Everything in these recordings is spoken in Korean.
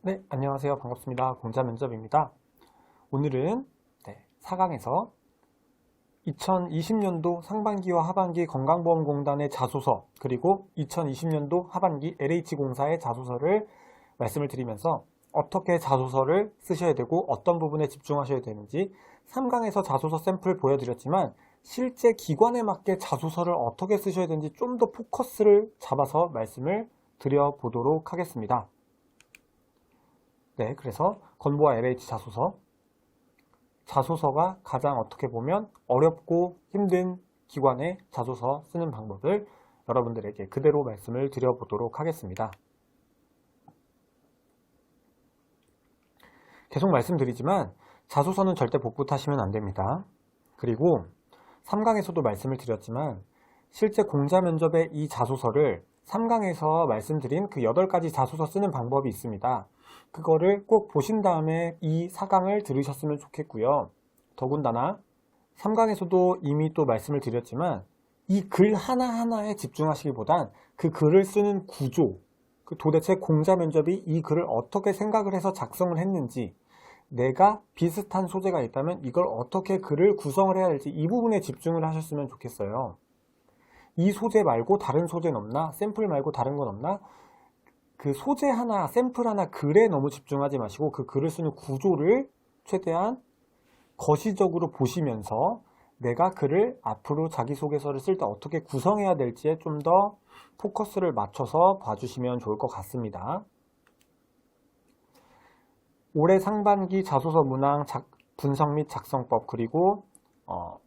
네, 안녕하세요. 반갑습니다. 공자면접입니다. 오늘은 4강에서 2020년도 상반기와 하반기 건강보험공단의 자소서 그리고 2020년도 하반기 LH공사의 자소서를 말씀을 드리면서 어떻게 자소서를 쓰셔야 되고 어떤 부분에 집중하셔야 되는지 3강에서 자소서 샘플 보여드렸지만 실제 기관에 맞게 자소서를 어떻게 쓰셔야 되는지 좀 더 포커스를 잡아서 말씀을 드려보도록 하겠습니다. 네, 그래서 건보와 LH 자소서가 가장 어떻게 보면 어렵고 힘든 기관의 자소서 쓰는 방법을 여러분들에게 그대로 말씀을 드려보도록 하겠습니다. 계속 말씀드리지만 자소서는 절대 복붙하시면 안 됩니다. 그리고 3강에서도 말씀을 드렸지만 실제 공자 면접의 이 자소서를 3강에서 말씀드린 그 8가지 자소서 쓰는 방법이 있습니다. 그거를 꼭 보신 다음에 이 4강을 들으셨으면 좋겠고요. 더군다나 3강에서도 이미 또 말씀을 드렸지만 이 글 하나하나에 집중하시기보단 그 글을 쓰는 구조, 도대체 공자 면접이 이 글을 어떻게 생각을 해서 작성을 했는지, 내가 비슷한 소재가 있다면 이걸 어떻게 글을 구성을 해야 될지 이 부분에 집중을 하셨으면 좋겠어요. 이 소재 말고 다른 소재는 없나? 샘플 말고 다른 건 없나? 그 소재 하나, 샘플 하나 글에 너무 집중하지 마시고 그 글을 쓰는 구조를 최대한 거시적으로 보시면서 내가 글을 앞으로 자기소개서를 쓸 때 어떻게 구성해야 될지에 좀 더 포커스를 맞춰서 봐주시면 좋을 것 같습니다. 올해 상반기 자소서 문항 분석 및 작성법 그리고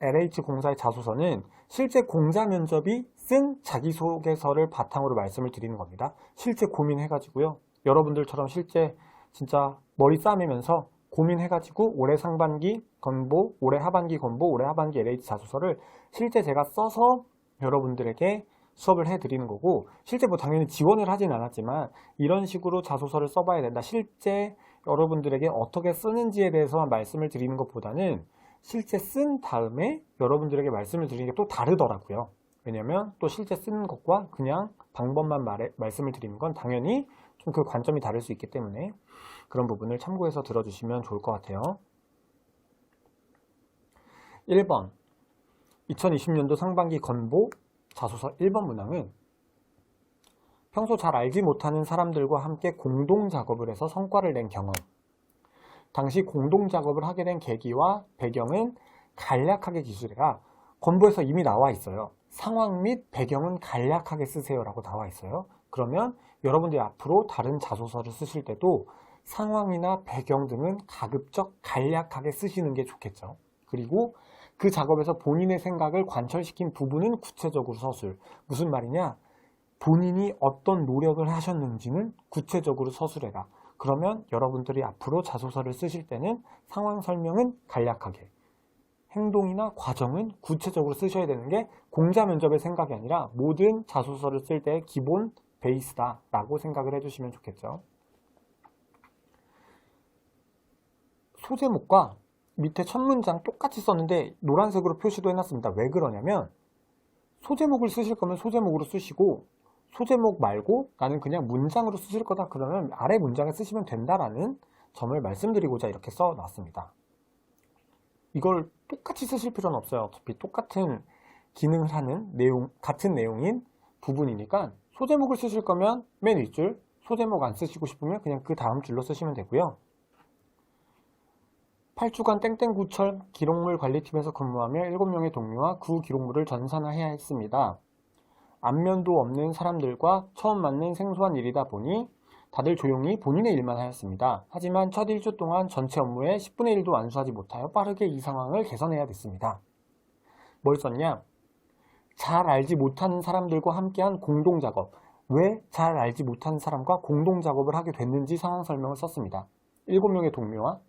LH공사의 자소서는 실제 공자 면접이 쓴 자기소개서를 바탕으로 말씀을 드리는 겁니다. 실제 고민해가지고요. 여러분들처럼 실제 진짜 머리 싸매면서 고민해가지고 올해 상반기 건보, 올해 하반기 건보, 올해 하반기 LH 자소서를 실제 제가 써서 여러분들에게 수업을 해드리는 거고, 실제 뭐 당연히 지원을 하진 않았지만 이런 식으로 자소서를 써봐야 된다. 실제 여러분들에게 어떻게 쓰는지에 대해서만 말씀을 드리는 것보다는 실제 쓴 다음에 여러분들에게 말씀을 드리는 게 또 다르더라고요. 왜냐면 또 실제 쓰는 것과 그냥 방법만 말씀을 드리는 건 당연히 좀 그 관점이 다를 수 있기 때문에 그런 부분을 참고해서 들어주시면 좋을 것 같아요. 1번 2020년도 상반기 건보 자소서 1번 문항은 평소 잘 알지 못하는 사람들과 함께 공동 작업을 해서 성과를 낸 경험. 당시 공동 작업을 하게 된 계기와 배경은 간략하게 기술해라. 건보에서 이미 나와 있어요. 상황 및 배경은 간략하게 쓰세요 라고 나와 있어요. 그러면 여러분들이 앞으로 다른 자소서를 쓰실 때도 상황이나 배경 등은 가급적 간략하게 쓰시는 게 좋겠죠. 그리고 그 작업에서 본인의 생각을 관철시킨 부분은 구체적으로 서술. 무슨 말이냐? 본인이 어떤 노력을 하셨는지는 구체적으로 서술해라. 그러면 여러분들이 앞으로 자소서를 쓰실 때는 상황 설명은 간략하게, 행동이나 과정은 구체적으로 쓰셔야 되는 게 공자 면접의 생각이 아니라 모든 자소서를 쓸 때의 기본 베이스다 라고 생각을 해주시면 좋겠죠. 소제목과 밑에 첫 문장 똑같이 썼는데 노란색으로 표시도 해놨습니다. 왜 그러냐면 소제목을 쓰실 거면 소제목으로 쓰시고 소제목 말고 나는 그냥 문장으로 쓰실 거다 그러면 아래 문장에 쓰시면 된다라는 점을 말씀드리고자 이렇게 써놨습니다. 이걸 똑같이 쓰실 필요는 없어요. 어차피 똑같은 기능을 하는 같은 내용인 부분이니까 소제목을 쓰실 거면 맨 윗줄, 소제목 안 쓰시고 싶으면 그냥 그 다음 줄로 쓰시면 되고요. 8주간 땡땡구청 기록물 관리팀에서 근무하며 7명의 동료와 그 기록물을 전산화해야 했습니다. 안면도 없는 사람들과 처음 맞는 생소한 일이다 보니 다들 조용히 본인의 일만 하였습니다. 하지만 첫 1주 동안 전체 업무의 10분의 1도 완수하지 못하여 빠르게 이 상황을 개선해야 됐습니다. 뭘 썼냐? 잘 알지 못하는 사람들과 함께한 공동작업. 왜 잘 알지 못하는 사람과 공동작업을 하게 됐는지 상황 설명을 썼습니다. 7명의 동료와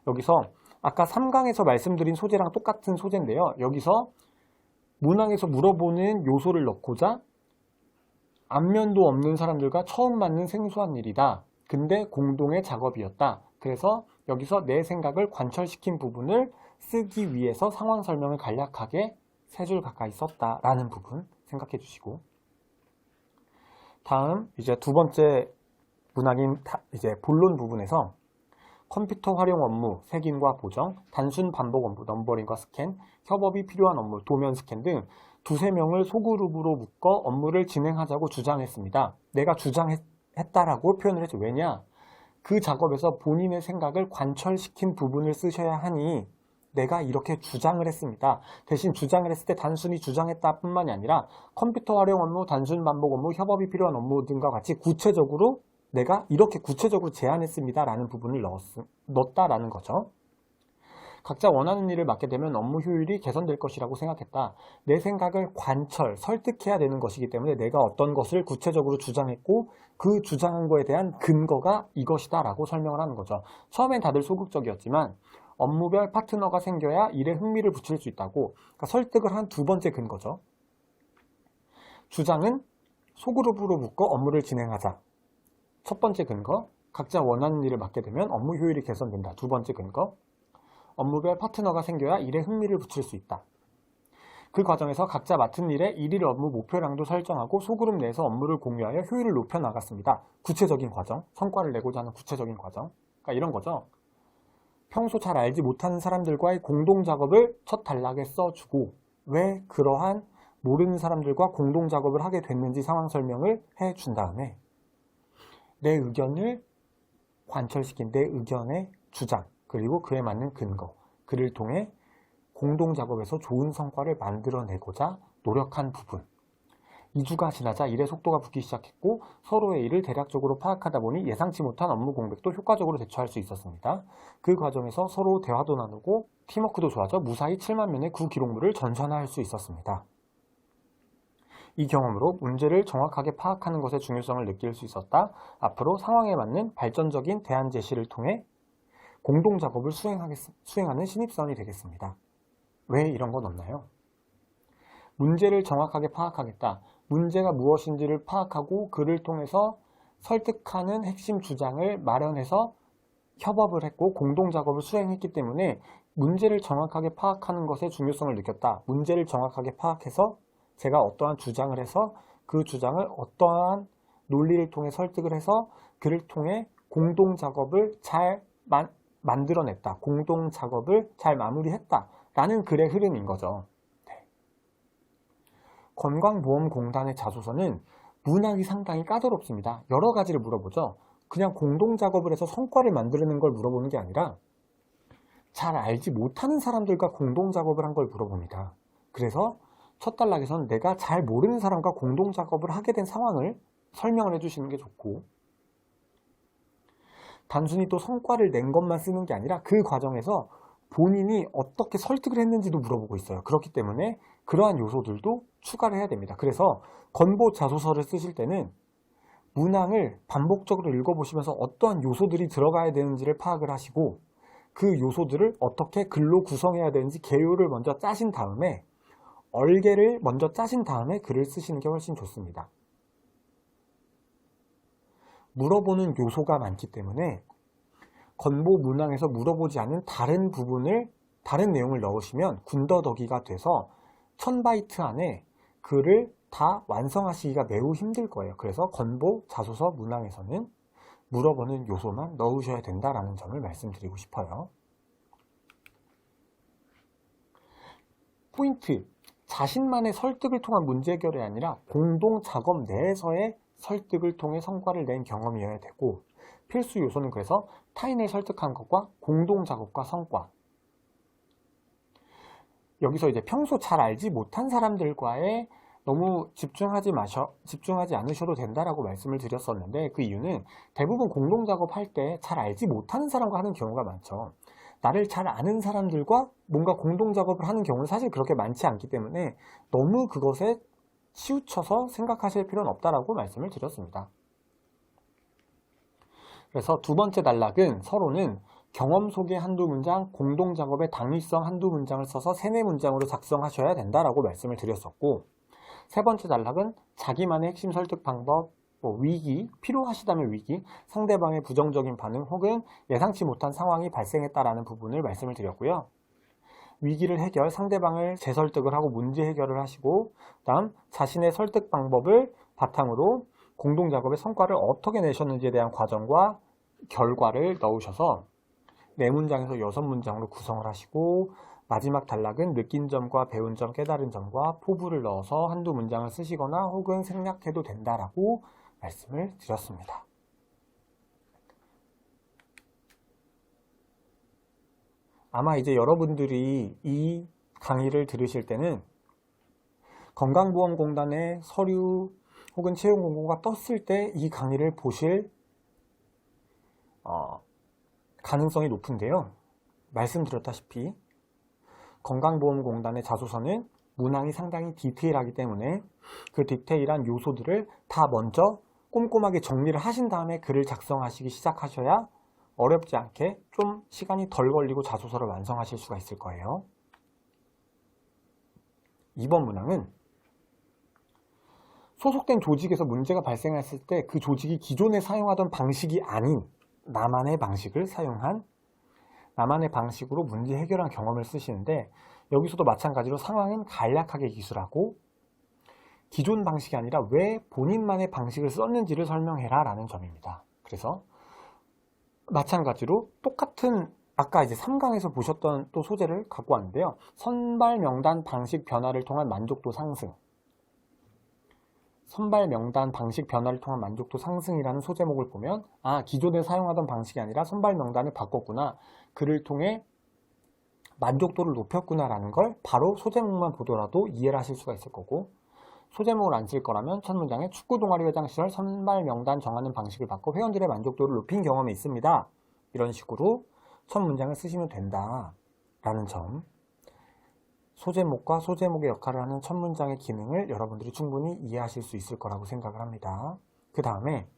여기서 아까 3강에서 말씀드린 소재랑 똑같은 소재인데요. 여기서 문항에서 물어보는 요소를 넣고자 안면도 없는 사람들과 처음 맞는 생소한 일이다. 근데 공동의 작업이었다. 그래서 여기서 내 생각을 관철시킨 부분을 쓰기 위해서 상황 설명을 간략하게 3줄 가까이 썼다라는 부분 생각해 주시고 다음 이제 두 번째 문학인 이제 본론 부분에서 컴퓨터 활용 업무, 색인과 보정, 단순 반복 업무, 넘버링과 스캔, 협업이 필요한 업무, 도면 스캔 등 두세 명을 소그룹으로 묶어 업무를 진행하자고 주장했습니다. 내가 주장했다라고 표현을 했죠. 왜냐? 그 작업에서 본인의 생각을 관철시킨 부분을 쓰셔야 하니 내가 이렇게 주장을 했습니다. 대신 주장을 했을 때 단순히 주장했다 뿐만이 아니라 컴퓨터 활용 업무, 단순 반복 업무, 협업이 필요한 업무 등과 같이 구체적으로 내가 이렇게 구체적으로 제안했습니다 라는 부분을 넣었다라는 거죠. 각자 원하는 일을 맡게 되면 업무 효율이 개선될 것이라고 생각했다. 내 생각을 관철, 설득해야 되는 것이기 때문에 내가 어떤 것을 구체적으로 주장했고 그 주장한 거에 대한 근거가 이것이다 라고 설명을 하는 거죠. 처음엔 다들 소극적이었지만 업무별 파트너가 생겨야 일에 흥미를 붙일 수 있다고, 그러니까 설득을 한 두 번째 근거죠. 주장은 소그룹으로 묶어 업무를 진행하자. 첫 번째 근거, 각자 원하는 일을 맡게 되면 업무 효율이 개선된다. 두 번째 근거, 업무별 파트너가 생겨야 일에 흥미를 붙일 수 있다. 그 과정에서 각자 맡은 일의 일일 업무 목표량도 설정하고 소그룹 내에서 업무를 공유하여 효율을 높여나갔습니다. 구체적인 과정, 성과를 내고자 하는 구체적인 과정. 그러니까 이런 거죠. 평소 잘 알지 못하는 사람들과의 공동작업을 첫 단락에 써주고 왜 그러한 모르는 사람들과 공동작업을 하게 됐는지 상황 설명을 해준 다음에 내 의견을 관철시킨 내 의견의 주장 그리고 그에 맞는 근거, 그를 통해 공동작업에서 좋은 성과를 만들어내고자 노력한 부분. 2주가 지나자 일의 속도가 붙기 시작했고 서로의 일을 대략적으로 파악하다 보니 예상치 못한 업무 공백도 효과적으로 대처할 수 있었습니다. 그 과정에서 서로 대화도 나누고 팀워크도 좋아져 무사히 7만 면의 구기록물을 전산화할 수 있었습니다. 이 경험으로 문제를 정확하게 파악하는 것의 중요성을 느낄 수 있었다. 앞으로 상황에 맞는 발전적인 대안 제시를 통해 공동작업을 수행하는 신입사원이 되겠습니다. 왜 이런 건 없나요? 문제를 정확하게 파악하겠다. 문제가 무엇인지를 파악하고 그를 통해서 설득하는 핵심 주장을 마련해서 협업을 했고 공동작업을 수행했기 때문에 문제를 정확하게 파악하는 것의 중요성을 느꼈다. 문제를 정확하게 파악해서 제가 어떠한 주장을 해서 그 주장을 어떠한 논리를 통해 설득을 해서 그를 통해 공동작업을 잘 만들어냈다. 공동작업을 잘 마무리했다. 라는 글의 흐름인 거죠. 건강보험공단의 자소서는 문항이 상당히 까다롭습니다. 여러 가지를 물어보죠. 그냥 공동작업을 해서 성과를 만드는 걸 물어보는 게 아니라 잘 알지 못하는 사람들과 공동작업을 한 걸 물어봅니다. 그래서 첫 단락에서는 내가 잘 모르는 사람과 공동작업을 하게 된 상황을 설명을 해주시는 게 좋고 단순히 또 성과를 낸 것만 쓰는 게 아니라 그 과정에서 본인이 어떻게 설득을 했는지도 물어보고 있어요. 그렇기 때문에 그러한 요소들도 추가를 해야 됩니다. 그래서 건보 자소서를 쓰실 때는 문항을 반복적으로 읽어보시면서 어떠한 요소들이 들어가야 되는지를 파악을 하시고 그 요소들을 어떻게 글로 구성해야 되는지 개요를 먼저 짜신 다음에 얼개를 먼저 짜신 다음에 글을 쓰시는 게 훨씬 좋습니다. 물어보는 요소가 많기 때문에 건보 문항에서 물어보지 않은 다른 내용을 넣으시면 군더더기가 돼서 1000바이트 안에 글을 다 완성하시기가 매우 힘들 거예요. 그래서 건보 자소서 문항에서는 물어보는 요소만 넣으셔야 된다라는 점을 말씀드리고 싶어요. 포인트, 자신만의 설득을 통한 문제 해결이 아니라 공동 작업 내에서의 설득을 통해 성과를 낸 경험이어야 되고 필수 요소는 그래서 타인을 설득한 것과 공동 작업과 성과. 여기서 이제 평소 잘 알지 못한 사람들과의 너무 집중하지 않으셔도 된다라고 말씀을 드렸었는데 그 이유는 대부분 공동 작업할 때 잘 알지 못하는 사람과 하는 경우가 많죠. 나를 잘 아는 사람들과 뭔가 공동 작업을 하는 경우는 사실 그렇게 많지 않기 때문에 너무 그것에 치우쳐서 생각하실 필요는 없다라고 말씀을 드렸습니다. 그래서 두 번째 단락은 서로는 경험 소개 한두 문장, 공동작업의 당위성 한두 문장을 써서 3-4문장으로 작성하셔야 된다라고 말씀을 드렸었고 세 번째 단락은 자기만의 핵심 설득 방법, 위기, 필요하시다면 위기, 상대방의 부정적인 반응 혹은 예상치 못한 상황이 발생했다라는 부분을 말씀을 드렸고요. 위기를 해결, 상대방을 재설득을 하고 문제 해결을 하시고 다음 자신의 설득 방법을 바탕으로 공동작업의 성과를 어떻게 내셨는지에 대한 과정과 결과를 넣으셔서 4문장에서 6문장으로 구성을 하시고 마지막 단락은 느낀 점과 배운 점, 깨달은 점과 포부를 넣어서 한두 문장을 쓰시거나 혹은 생략해도 된다라고 말씀을 드렸습니다. 아마 이제 여러분들이 이 강의를 들으실 때는 건강보험공단의 서류 혹은 채용 공고가 떴을 때 이 강의를 보실 가능성이 높은데요. 말씀드렸다시피 건강보험공단의 자소서는 문항이 상당히 디테일하기 때문에 그 디테일한 요소들을 다 먼저 꼼꼼하게 정리를 하신 다음에 글을 작성하시기 시작하셔야 어렵지 않게 좀 시간이 덜 걸리고 자소서를 완성하실 수가 있을 거예요. 이번 문항은 소속된 조직에서 문제가 발생했을 때 그 조직이 기존에 사용하던 방식이 아닌 나만의 방식을 사용한 나만의 방식으로 문제 해결한 경험을 쓰시는데 여기서도 마찬가지로 상황은 간략하게 기술하고 기존 방식이 아니라 왜 본인만의 방식을 썼는지를 설명해라 라는 점입니다. 그래서 마찬가지로 똑같은 아까 이제 3강에서 보셨던 또 소재를 갖고 왔는데요. 선발 명단 방식 변화를 통한 만족도 상승. 선발 명단 방식 변화를 통한 만족도 상승이라는 소제목을 보면 기존에 사용하던 방식이 아니라 선발 명단을 바꿨구나. 그를 통해 만족도를 높였구나 라는 걸 바로 소제목만 보더라도 이해를 하실 수가 있을 거고 소제목을 안 쓸 거라면 첫 문장에 축구 동아리 회장 시절 선발 명단 정하는 방식을 바꿔 회원들의 만족도를 높인 경험이 있습니다. 이런 식으로 첫 문장을 쓰시면 된다 라는 점 소제목과 소제목의 역할을 하는 첫 문장의 기능을 여러분들이 충분히 이해하실 수 있을 거라고 생각을 합니다. 그 다음에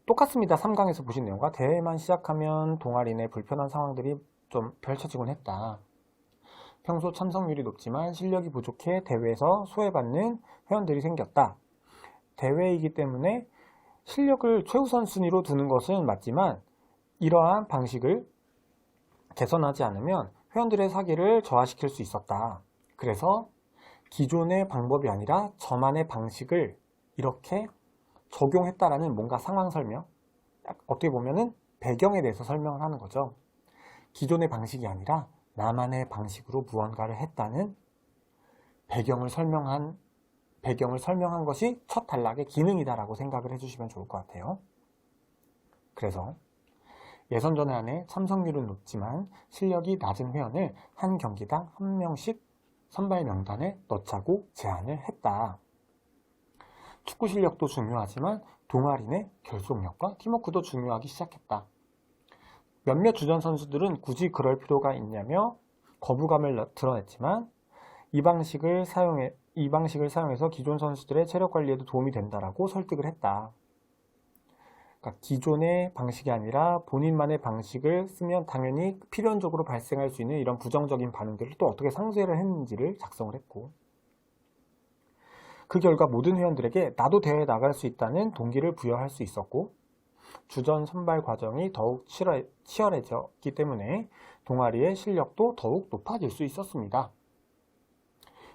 똑같습니다. 3강에서 보신 내용과 대회만 시작하면 동아리 내 불편한 상황들이 좀 펼쳐지곤 했다. 평소 참석률이 높지만 실력이 부족해 대회에서 소외받는 회원들이 생겼다. 대회이기 때문에 실력을 최우선 순위로 두는 것은 맞지만 이러한 방식을 개선하지 않으면 회원들의 사기를 저하시킬 수 있었다. 그래서 기존의 방법이 아니라 저만의 방식을 이렇게 적용했다라는 뭔가 상황 설명, 어떻게 보면은 배경에 대해서 설명을 하는 거죠. 기존의 방식이 아니라 나만의 방식으로 무언가를 했다는 배경을 설명한 것이 첫 단락의 기능이다라고 생각을 해주시면 좋을 것 같아요. 그래서 예선전에 안에 참석률은 높지만 실력이 낮은 회원을 한 경기당 한 명씩 선발 명단에 넣자고 제안을 했다. 축구 실력도 중요하지만 동아리 내 결속력과 팀워크도 중요하기 시작했다. 몇몇 주전 선수들은 굳이 그럴 필요가 있냐며 거부감을 드러냈지만 이 방식을 사용해서 기존 선수들의 체력 관리에도 도움이 된다라고 설득을 했다. 그러니까 기존의 방식이 아니라 본인만의 방식을 쓰면 당연히 필연적으로 발생할 수 있는 이런 부정적인 반응들을 또 어떻게 상쇄를 했는지를 작성을 했고 그 결과 모든 회원들에게 나도 대회에 나갈 수 있다는 동기를 부여할 수 있었고 주전 선발 과정이 더욱 치열해졌기 때문에 동아리의 실력도 더욱 높아질 수 있었습니다.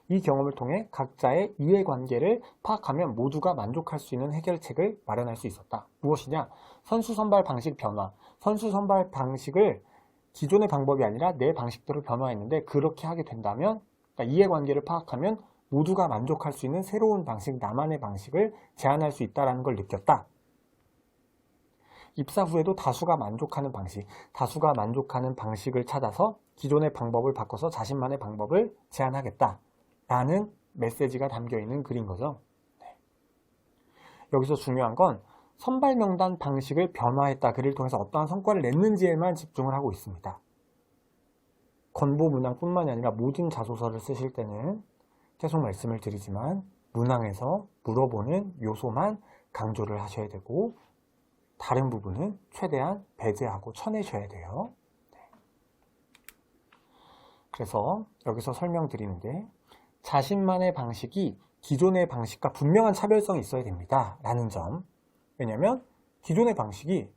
이 경험을 통해 각자의 이해관계를 파악하면 모두가 만족할 수 있는 해결책을 마련할 수 있었다. 무엇이냐? 선수 선발 방식 변화. 선수 선발 방식을 기존의 방법이 아니라 내 방식대로 변화했는데 그렇게 하게 된다면 그러니까 이해관계를 파악하면 모두가 만족할 수 있는 새로운 방식, 나만의 방식을 제안할 수 있다는 걸 느꼈다. 입사 후에도 다수가 만족하는 방식을 찾아서 기존의 방법을 바꿔서 자신만의 방법을 제안하겠다. 라는 메시지가 담겨있는 글인 거죠. 네. 여기서 중요한 건 선발 명단 방식을 변화했다. 그를 통해서 어떠한 성과를 냈는지에만 집중을 하고 있습니다. 건보 문항뿐만이 아니라 모든 자소서를 쓰실 때는 계속 말씀을 드리지만 문항에서 물어보는 요소만 강조를 하셔야 되고 다른 부분은 최대한 배제하고 쳐내셔야 돼요. 네. 그래서 여기서 설명드리는데 자신만의 방식이 기존의 방식과 분명한 차별성이 있어야 됩니다. 라는 점. 왜냐하면 기존의 방식이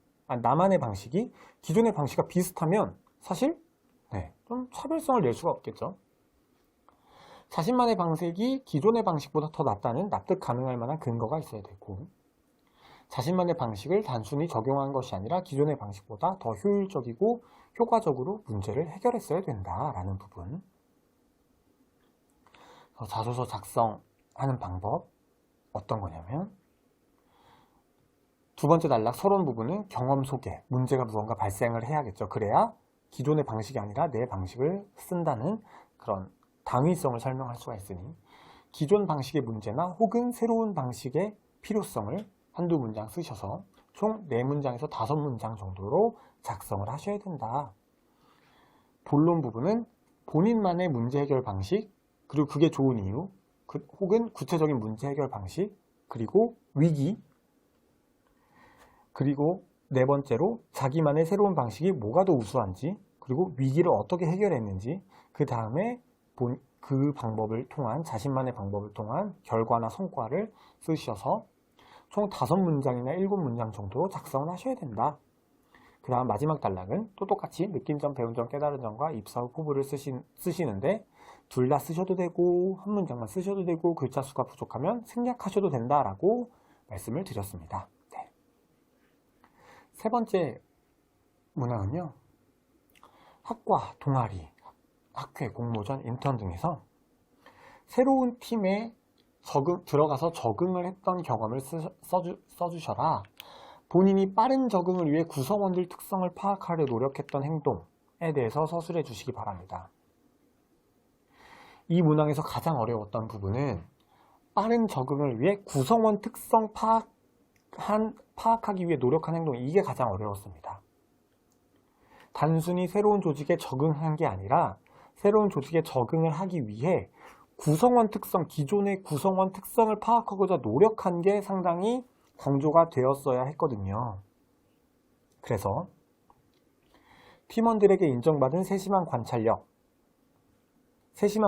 나만의 방식이 기존의 방식과 비슷하면 사실 좀 차별성을 낼 수가 없겠죠. 자신만의 방식이 기존의 방식보다 더 낫다는 납득 가능할 만한 근거가 있어야 되고, 자신만의 방식을 단순히 적용한 것이 아니라 기존의 방식보다 더 효율적이고 효과적으로 문제를 해결했어야 된다라는 부분. 자소서 작성하는 방법 어떤 거냐면, 두 번째 단락 서론 부분은 경험 소개, 문제가 무언가 발생을 해야겠죠. 그래야 기존의 방식이 아니라 내 방식을 쓴다는 그런 당위성을 설명할 수가 있으니, 기존 방식의 문제나 혹은 새로운 방식의 필요성을 한두 문장 쓰셔서 총 4문장에서 5문장 정도로 작성을 하셔야 된다. 본론 부분은 본인만의 문제 해결 방식, 그리고 그게 좋은 이유, 혹은 구체적인 문제 해결 방식, 그리고 위기, 그리고 4번째로 자기만의 새로운 방식이 뭐가 더 우수한지, 그리고 위기를 어떻게 해결했는지, 그 다음에 그 방법을 통한, 자신만의 방법을 통한 결과나 성과를 쓰셔서 총 5문장이나 7문장 정도로 작성을 하셔야 된다. 그 다음 마지막 단락은 또 똑같이 느낀 점, 배운 점, 깨달은 점과 입사 후 포부를 쓰시는데, 둘 다 쓰셔도 되고 한 문장만 쓰셔도 되고 글자 수가 부족하면 생략하셔도 된다라고 말씀을 드렸습니다. 네. 세 번째 문항은요, 학과, 동아리, 학회, 공모전, 인턴 등에서 새로운 팀에 들어가서 적응을 했던 경험을 써주셔라. 본인이 빠른 적응을 위해 구성원들 특성을 파악하려 노력했던 행동에 대해서 서술해 주시기 바랍니다. 이 문항에서 가장 어려웠던 부분은 빠른 적응을 위해 구성원 특성 파악하기 위해 노력한 행동, 이게 가장 어려웠습니다. 단순히 새로운 조직에 적응한 게 아니라 새로운 조직에 적응을 하기 위해 구성원 특성, 기존의 구성원 특성을 파악하고자 노력한 게 상당히 강조가 되었어야 했거든요. 그래서 팀원들에게 인정받은 세심한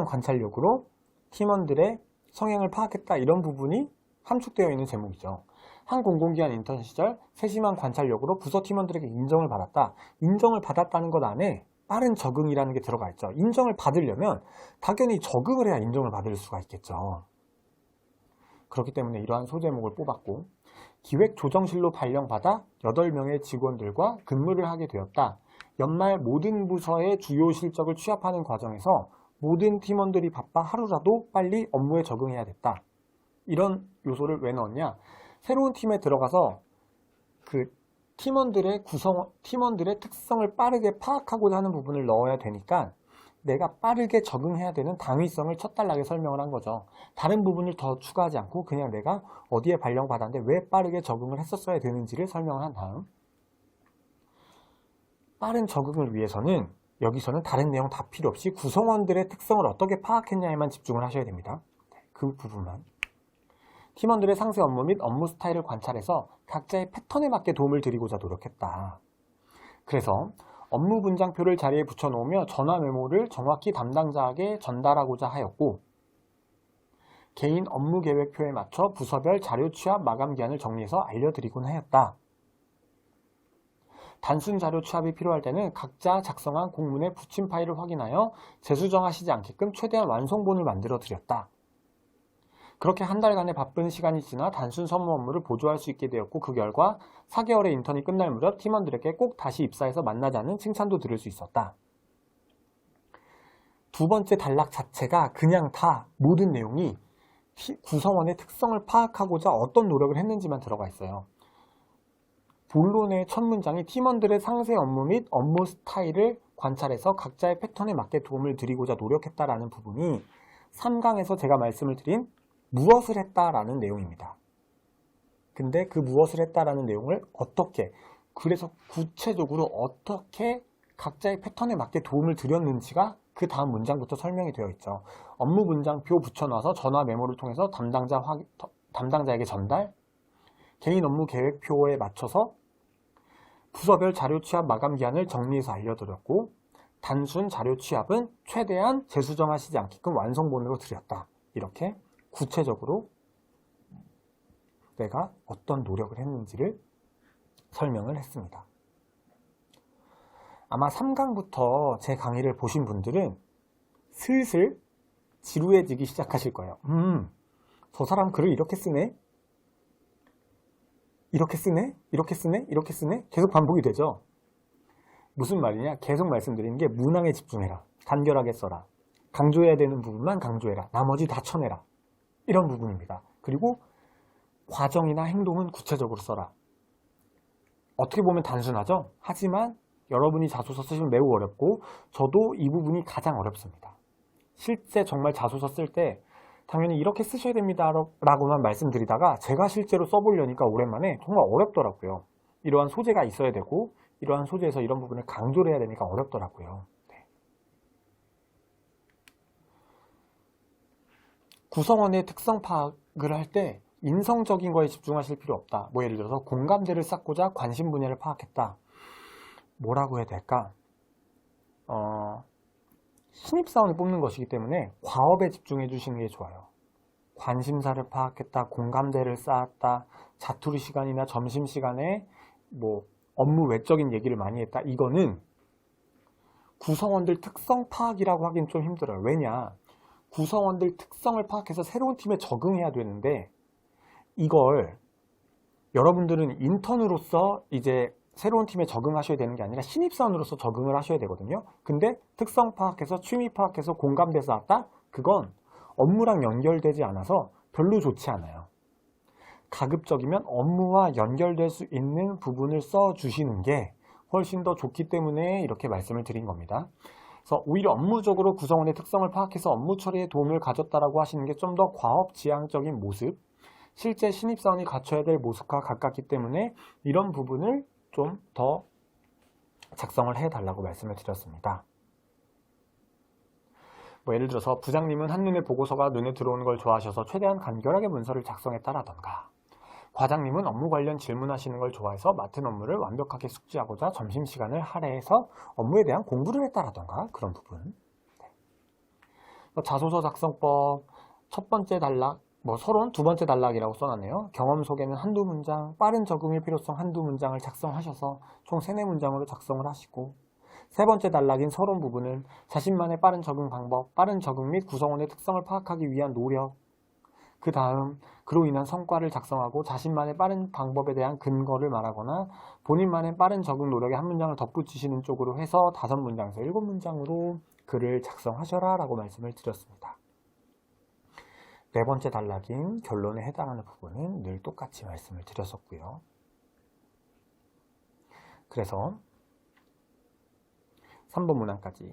관찰력으로 팀원들의 성향을 파악했다, 이런 부분이 함축되어 있는 제목이죠. 한 공공기관 인턴 시절 세심한 관찰력으로 부서 팀원들에게 인정을 받았다. 인정을 받았다는 것 안에 빠른 적응이라는 게 들어가 있죠. 인정을 받으려면 당연히 적응을 해야 인정을 받을 수가 있겠죠. 그렇기 때문에 이러한 소제목을 뽑았고, 기획조정실로 발령받아 8명의 직원들과 근무를 하게 되었다. 연말 모든 부서의 주요 실적을 취합하는 과정에서 모든 팀원들이 바빠 하루라도 빨리 업무에 적응해야 됐다. 이런 요소를 왜 넣었냐? 새로운 팀에 들어가서 그 팀원들의 특성을 빠르게 파악하고자 하는 부분을 넣어야 되니까 내가 빠르게 적응해야 되는 당위성을 첫 단락에 설명을 한 거죠. 다른 부분을 더 추가하지 않고 그냥 내가 어디에 발령받았는데 왜 빠르게 적응을 했었어야 되는지를 설명을 한 다음, 빠른 적응을 위해서는 여기서는 다른 내용 다 필요 없이 구성원들의 특성을 어떻게 파악했냐에만 집중을 하셔야 됩니다. 그 부분만. 팀원들의 상세 업무 및 업무 스타일을 관찰해서 각자의 패턴에 맞게 도움을 드리고자 노력했다. 그래서 업무 분장표를 자리에 붙여놓으며 전화 메모를 정확히 담당자에게 전달하고자 하였고, 개인 업무 계획표에 맞춰 부서별 자료 취합 마감 기한을 정리해서 알려드리곤 하였다. 단순 자료 취합이 필요할 때는 각자 작성한 공문의 붙임 파일을 확인하여 재수정하시지 않게끔 최대한 완성본을 만들어 드렸다. 그렇게 한 달간의 바쁜 시간이 지나 단순 서무 업무를 보조할 수 있게 되었고, 그 결과 4개월의 인턴이 끝날 무렵 팀원들에게 꼭 다시 입사해서 만나자는 칭찬도 들을 수 있었다. 두 번째 단락 자체가 그냥 다 모든 내용이 구성원의 특성을 파악하고자 어떤 노력을 했는지만 들어가 있어요. 본론의 첫 문장이 팀원들의 상세 업무 및 업무 스타일을 관찰해서 각자의 패턴에 맞게 도움을 드리고자 노력했다라는 부분이 3강에서 제가 말씀을 드린 무엇을 했다라는 내용입니다. 근데 그 무엇을 했다라는 내용을 그래서 구체적으로 어떻게 각자의 패턴에 맞게 도움을 드렸는지가 그 다음 문장부터 설명이 되어 있죠. 업무 분장표 붙여놔서 전화 메모를 통해서 담당자에게 전달, 개인 업무 계획표에 맞춰서 부서별 자료 취합 마감 기한을 정리해서 알려드렸고, 단순 자료 취합은 최대한 재수정하시지 않게끔 완성본으로 드렸다. 이렇게 구체적으로 내가 어떤 노력을 했는지를 설명을 했습니다. 아마 3강부터 제 강의를 보신 분들은 슬슬 지루해지기 시작하실 거예요. 저 사람 글을 이렇게 쓰네? 이렇게 쓰네? 이렇게 쓰네? 이렇게 쓰네? 계속 반복이 되죠. 무슨 말이냐? 계속 말씀드리는 게 문항에 집중해라. 간결하게 써라. 강조해야 되는 부분만 강조해라. 나머지 다 쳐내라. 이런 부분입니다. 그리고 과정이나 행동은 구체적으로 써라. 어떻게 보면 단순하죠? 하지만 여러분이 자소서 쓰시면 매우 어렵고 저도 이 부분이 가장 어렵습니다. 실제 정말 자소서 쓸 때 당연히 이렇게 쓰셔야 됩니다 라고만 말씀드리다가 제가 실제로 써보려니까 오랜만에 정말 어렵더라고요. 이러한 소재가 있어야 되고 이러한 소재에서 이런 부분을 강조를 해야 되니까 어렵더라고요. 네. 구성원의 특성 파악을 할 때 인성적인 거에 집중하실 필요 없다. 뭐 예를 들어서 공감대를 쌓고자 관심 분야를 파악했다. 뭐라고 해야 될까? 신입사원을 뽑는 것이기 때문에 과업에 집중해 주시는 게 좋아요. 관심사를 파악했다, 공감대를 쌓았다, 자투리 시간이나 점심시간에 뭐 업무 외적인 얘기를 많이 했다. 이거는 구성원들 특성 파악이라고 하긴 좀 힘들어요. 왜냐? 구성원들 특성을 파악해서 새로운 팀에 적응해야 되는데 이걸 여러분들은 인턴으로서 이제 새로운 팀에 적응하셔야 되는 게 아니라 신입사원으로서 적응을 하셔야 되거든요. 근데 특성 파악해서 취미 파악해서 공감대 쌓았다? 그건 업무랑 연결되지 않아서 별로 좋지 않아요. 가급적이면 업무와 연결될 수 있는 부분을 써주시는 게 훨씬 더 좋기 때문에 이렇게 말씀을 드린 겁니다. 그래서 오히려 업무적으로 구성원의 특성을 파악해서 업무 처리에 도움을 가졌다라고 하시는 게 좀 더 과업지향적인 모습, 실제 신입사원이 갖춰야 될 모습과 가깝기 때문에 이런 부분을 좀 더 작성을 해달라고 말씀을 드렸습니다. 뭐 예를 들어서 부장님은 한눈에 보고서가 눈에 들어오는 걸 좋아하셔서 최대한 간결하게 문서를 작성했다라던가, 과장님은 업무 관련 질문하시는 걸 좋아해서 맡은 업무를 완벽하게 숙지하고자 점심시간을 할애해서 업무에 대한 공부를 했다라던가 그런 부분. 자소서 작성법 첫 번째 단락, 서론 두 번째 단락이라고 써놨네요. 경험 소개는 한두 문장, 빠른 적응의 필요성 한두 문장을 작성하셔서 총 3, 4문장으로 작성을 하시고, 세 번째 단락인 서론 부분은 자신만의 빠른 적응 방법, 빠른 적응 및 구성원의 특성을 파악하기 위한 노력, 그 다음 그로 인한 성과를 작성하고 자신만의 빠른 방법에 대한 근거를 말하거나 본인만의 빠른 적응 노력에 한 문장을 덧붙이시는 쪽으로 해서 5문장에서 7문장으로 글을 작성하셔라 라고 말씀을 드렸습니다. 네 번째 단락인 결론에 해당하는 부분은 늘 똑같이 말씀을 드렸었고요. 그래서 3번 문항까지.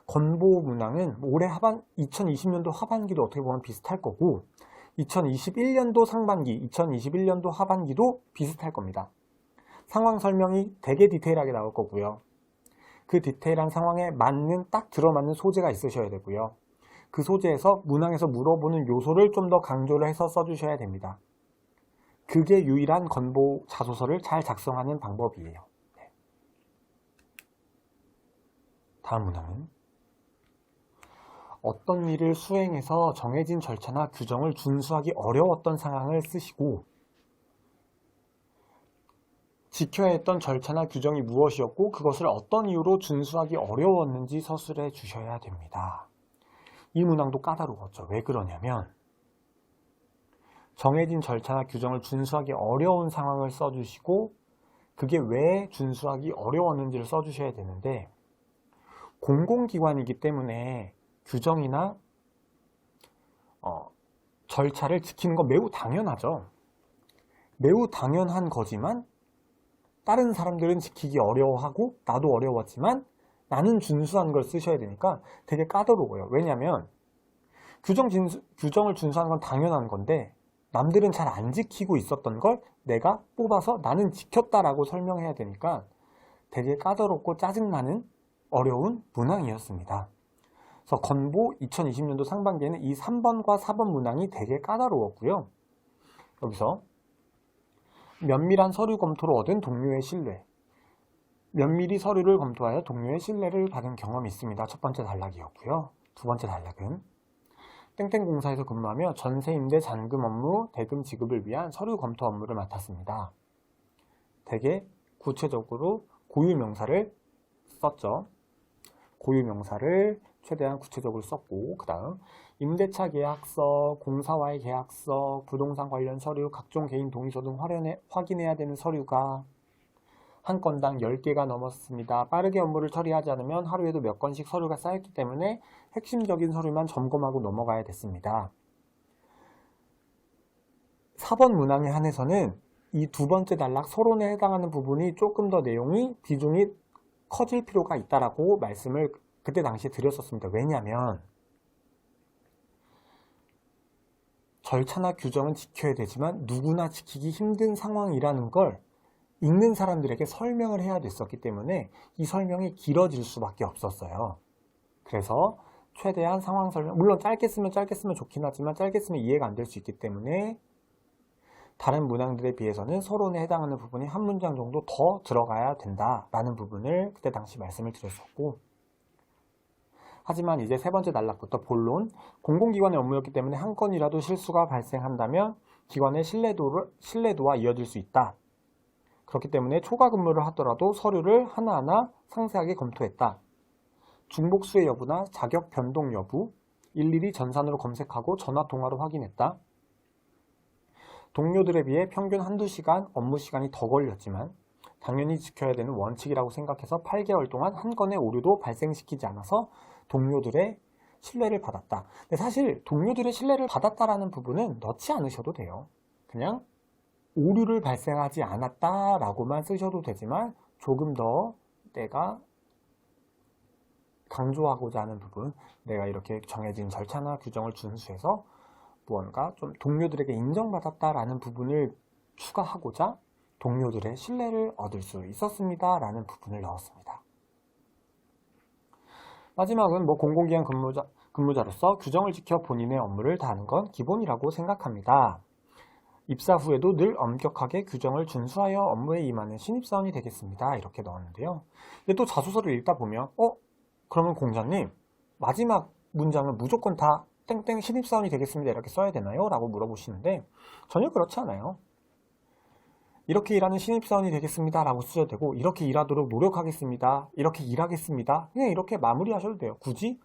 건보 문항은 올해 2020년도 하반기도 어떻게 보면 비슷할 거고 2021년도 상반기, 2021년도 하반기도 비슷할 겁니다. 상황 설명이 되게 디테일하게 나올 거고요. 그 디테일한 상황에 맞는 딱 들어맞는 소재가 있으셔야 되고요. 그 소재에서 문항에서 물어보는 요소를 좀 더 강조를 해서 써주셔야 됩니다. 그게 유일한 건보 자소서를 잘 작성하는 방법이에요. 네. 다음 문항은 어떤 일을 수행해서 정해진 절차나 규정을 준수하기 어려웠던 상황을 쓰시고 지켜야 했던 절차나 규정이 무엇이었고 그것을 어떤 이유로 준수하기 어려웠는지 서술해 주셔야 됩니다. 이 문항도 까다로웠죠. 왜 그러냐면 정해진 절차나 규정을 준수하기 어려운 상황을 써주시고 그게 왜 준수하기 어려웠는지를 써주셔야 되는데 공공기관이기 때문에 규정이나 절차를 지키는 건 매우 당연하죠. 매우 당연한 거지만 다른 사람들은 지키기 어려워하고 나도 어려웠지만 나는 준수한 걸 쓰셔야 되니까 되게 까다로워요. 왜냐하면 규정을 준수하는 건 당연한 건데 남들은 잘 안 지키고 있었던 걸 내가 뽑아서 나는 지켰다라고 설명해야 되니까 되게 까다롭고 짜증나는 어려운 문항이었습니다. 그래서 건보 2020년도 상반기에는 이 3번과 4번 문항이 되게 까다로웠고요. 여기서 면밀한 서류 검토로 얻은 동료의 신뢰, 면밀히 서류를 검토하여 동료의 신뢰를 받은 경험이 있습니다. 첫 번째 단락이었고요. 두 번째 단락은 땡땡 공사에서 근무하며 전세 임대 잔금 업무 대금 지급을 위한 서류 검토 업무를 맡았습니다. 되게 구체적으로 고유 명사를 썼죠. 고유 명사를 최대한 구체적으로 썼고, 그 다음 임대차 계약서, 공사와의 계약서, 부동산 관련 서류, 각종 개인 동의서 등 확인해야 되는 서류가 한 건당 10개가 넘었습니다. 빠르게 업무를 처리하지 않으면 하루에도 몇 건씩 서류가 쌓였기 때문에 핵심적인 서류만 점검하고 넘어가야 됐습니다. 4번 문항에 한해서는 이 두 번째 단락 서론에 해당하는 부분이 조금 더 비중이 커질 필요가 있다라고 말씀을 그때 당시에 드렸었습니다. 왜냐하면 절차나 규정은 지켜야 되지만 누구나 지키기 힘든 상황이라는 걸 읽는 사람들에게 설명을 해야 됐었기 때문에 이 설명이 길어질 수밖에 없었어요. 그래서 최대한 상황 설명, 물론 짧게 쓰면 좋긴 하지만 짧게 쓰면 이해가 안 될 수 있기 때문에 다른 문항들에 비해서는 서론에 해당하는 부분이 한 문장 정도 더 들어가야 된다라는 부분을 그때 당시 말씀을 드렸었고, 하지만 이제 세 번째 단락부터 본론, 공공기관의 업무였기 때문에 한 건이라도 실수가 발생한다면 기관의 신뢰도와 이어질 수 있다. 그렇기 때문에 초과 근무를 하더라도 서류를 하나하나 상세하게 검토했다. 중복수의 여부나 자격 변동 여부, 일일이 전산으로 검색하고 전화 통화로 확인했다. 동료들에 비해 평균 한두 시간 업무 시간이 더 걸렸지만 당연히 지켜야 되는 원칙이라고 생각해서 8개월 동안 한 건의 오류도 발생시키지 않아서 동료들의 신뢰를 받았다. 근데 사실 동료들의 신뢰를 받았다라는 부분은 넣지 않으셔도 돼요. 그냥 오류를 발생하지 않았다라고만 쓰셔도 되지만 조금 더 내가 강조하고자 하는 부분, 내가 이렇게 정해진 절차나 규정을 준수해서 무언가 좀 동료들에게 인정받았다라는 부분을 추가하고자 동료들의 신뢰를 얻을 수 있었습니다 라는 부분을 넣었습니다. 마지막은 공공기관 근무자로서 규정을 지켜 본인의 업무를 다하는 건 기본이라고 생각합니다. 입사 후에도 늘 엄격하게 규정을 준수하여 업무에 임하는 신입사원이 되겠습니다. 이렇게 넣었는데요. 근데 또 자소서를 읽다 보면 그러면 공자님 마지막 문장은 무조건 다 땡땡 신입사원이 되겠습니다. 이렇게 써야 되나요? 라고 물어보시는데 전혀 그렇지 않아요. 이렇게 일하는 신입사원이 되겠습니다. 라고 쓰셔도 되고 이렇게 일하도록 노력하겠습니다. 이렇게 일하겠습니다. 그냥 이렇게 마무리하셔도 돼요. 굳이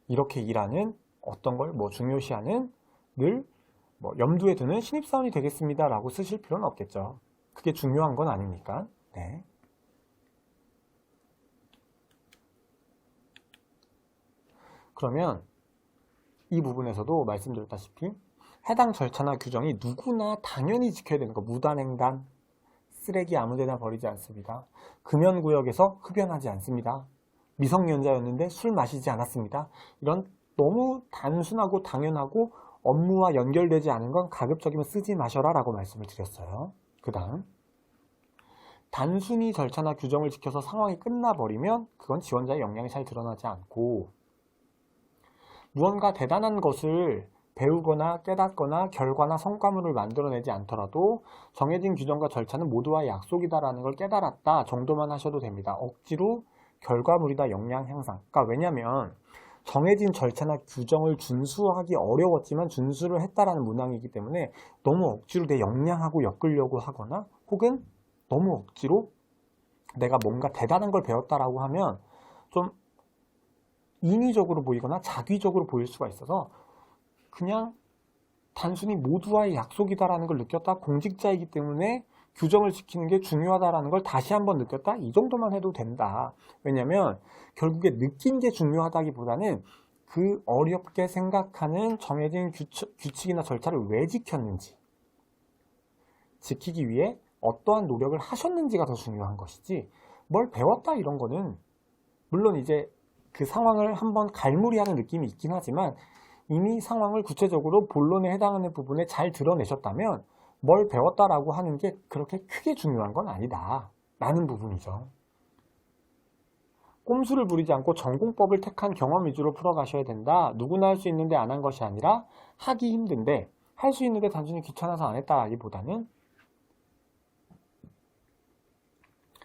이렇게 일하는 어떤 걸 중요시하는 늘 염두에 두는 신입사원이 되겠습니다. 라고 쓰실 필요는 없겠죠. 그게 중요한 건 아니니까. 네. 그러면 이 부분에서도 말씀드렸다시피 해당 절차나 규정이 누구나 당연히 지켜야 되는 거, 무단횡단, 쓰레기 아무데나 버리지 않습니다. 금연구역에서 흡연하지 않습니다. 미성년자였는데 술 마시지 않았습니다. 이런 너무 단순하고 당연하고 업무와 연결되지 않은 건 가급적이면 쓰지 마셔라 라고 말씀을 드렸어요. 그 다음 단순히 절차나 규정을 지켜서 상황이 끝나버리면 그건 지원자의 역량이 잘 드러나지 않고 무언가 대단한 것을 배우거나 깨닫거나 결과나 성과물을 만들어내지 않더라도 정해진 규정과 절차는 모두와의 약속이다라는 걸 깨달았다 정도만 하셔도 됩니다. 억지로 결과물이다 역량 향상. 그러니까 왜냐면 정해진 절차나 규정을 준수하기 어려웠지만 준수를 했다라는 문항이기 때문에 너무 억지로 내 역량하고 엮으려고 하거나 혹은 너무 억지로 내가 뭔가 대단한 걸 배웠다라고 하면 좀 인위적으로 보이거나 자기적으로 보일 수가 있어서 그냥 단순히 모두와의 약속이다라는 걸 느꼈다. 공직자이기 때문에 규정을 지키는 게 중요하다라는 걸 다시 한번 느꼈다. 이 정도만 해도 된다. 왜냐면 결국에 느낀 게 중요하다기보다는 그 어렵게 생각하는 정해진 규칙이나 절차를 왜 지켰는지, 지키기 위해 어떠한 노력을 하셨는지가 더 중요한 것이지 뭘 배웠다 이런 거는 물론 이제 그 상황을 한번 갈무리하는 느낌이 있긴 하지만 이미 상황을 구체적으로 본론에 해당하는 부분에 잘 드러내셨다면 뭘 배웠다라고 하는 게 그렇게 크게 중요한 건 아니다 라는 부분이죠. 꼼수를 부리지 않고 전공법을 택한 경험 위주로 풀어가셔야 된다. 누구나 할 수 있는데 안 한 것이 아니라 하기 힘든데 할 수 있는데 단순히 귀찮아서 안 했다라기보다는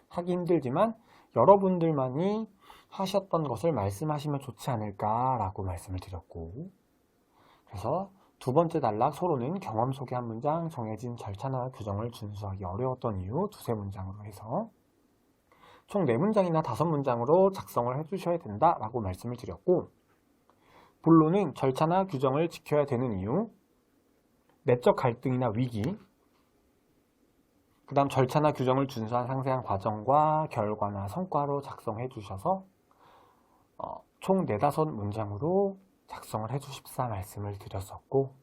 하기 힘들지만 여러분들만이 하셨던 것을 말씀하시면 좋지 않을까라고 말씀을 드렸고, 그래서 두 번째 단락 서론은 경험 소개 한 문장, 정해진 절차나 규정을 준수하기 어려웠던 이유 두세 문장으로 해서 총 4문장이나 5문장으로 작성을 해주셔야 된다라고 말씀을 드렸고, 본론은 절차나 규정을 지켜야 되는 이유, 내적 갈등이나 위기, 그 다음 절차나 규정을 준수한 상세한 과정과 결과나 성과로 작성해 주셔서 총 4, 5문장으로 작성을 해 주십사 말씀을 드렸었고,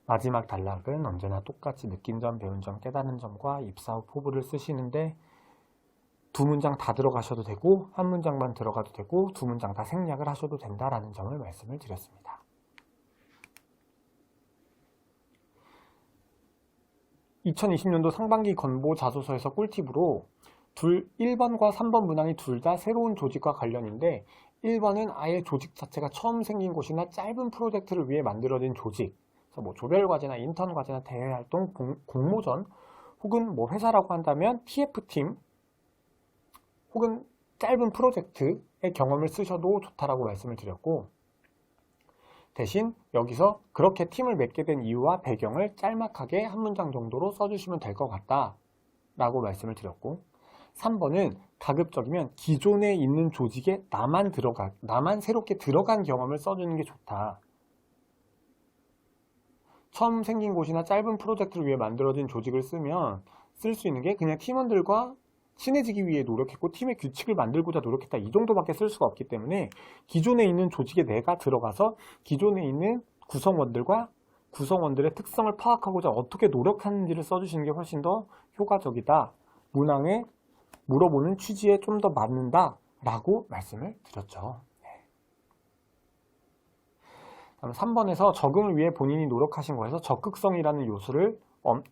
마지막 단락은 언제나 똑같이 느낀 점, 배운 점, 깨달은 점과 입사 후 포부를 쓰시는데 2문장 다 들어가셔도 되고 1문장만 들어가도 되고 2문장 다 생략을 하셔도 된다라는 점을 말씀을 드렸습니다. (2020년도) 상반기 건보 자소서에서 꿀팁으로 1번과 3번 문항이 둘 다 새로운 조직과 관련인데 1번은 아예 조직 자체가 처음 생긴 곳이나 짧은 프로젝트를 위해 만들어진 조직, 그래서 뭐 조별과제나 인턴과제나 대외활동, 공모전, 혹은 뭐 회사라고 한다면 TF팀, 혹은 짧은 프로젝트의 경험을 쓰셔도 좋다라고 말씀을 드렸고, 대신 여기서 그렇게 팀을 맺게 된 이유와 배경을 짤막하게 1문장 정도로 써주시면 될 것 같다 라고 말씀을 드렸고, 3번은 가급적이면 기존에 있는 조직에 나만 새롭게 들어간 경험을 써주는 게 좋다. 처음 생긴 곳이나 짧은 프로젝트를 위해 만들어진 조직을 쓰면 쓸 수 있는 게 그냥 팀원들과 친해지기 위해 노력했고 팀의 규칙을 만들고자 노력했다, 이 정도밖에 쓸 수가 없기 때문에 기존에 있는 조직에 내가 들어가서 기존에 있는 구성원들과 구성원들의 특성을 파악하고자 어떻게 노력하는지를 써주시는 게 훨씬 더 효과적이다, 문항에 물어보는 취지에 좀 더 맞는다 라고 말씀을 드렸죠. 다음 3번에서 적응을 위해 본인이 노력하신 거에서 적극성이라는 요소를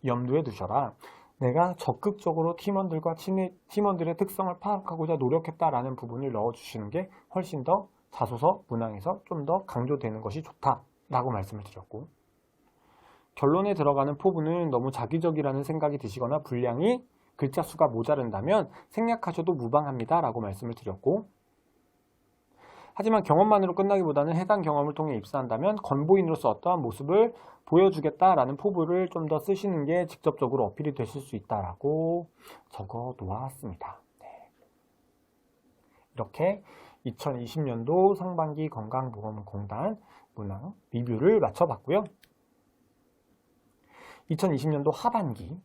염두에 두셔라. 내가 적극적으로 팀원들의 특성을 파악하고자 노력했다라는 부분을 넣어주시는 게 훨씬 더 자소서 문항에서 좀 더 강조되는 것이 좋다라고 말씀을 드렸고, 결론에 들어가는 포부는 너무 자기적이라는 생각이 드시거나 분량이 글자 수가 모자른다면 생략하셔도 무방합니다 라고 말씀을 드렸고, 하지만 경험만으로 끝나기보다는 해당 경험을 통해 입사한다면 건보인으로서 어떠한 모습을 보여주겠다라는 포부를 좀 더 쓰시는 게 직접적으로 어필이 되실 수 있다라고 적어 놓았습니다. 네. 이렇게 2020년도 상반기 건강보험공단 문항 리뷰를 마쳐봤고요. 2020년도 하반기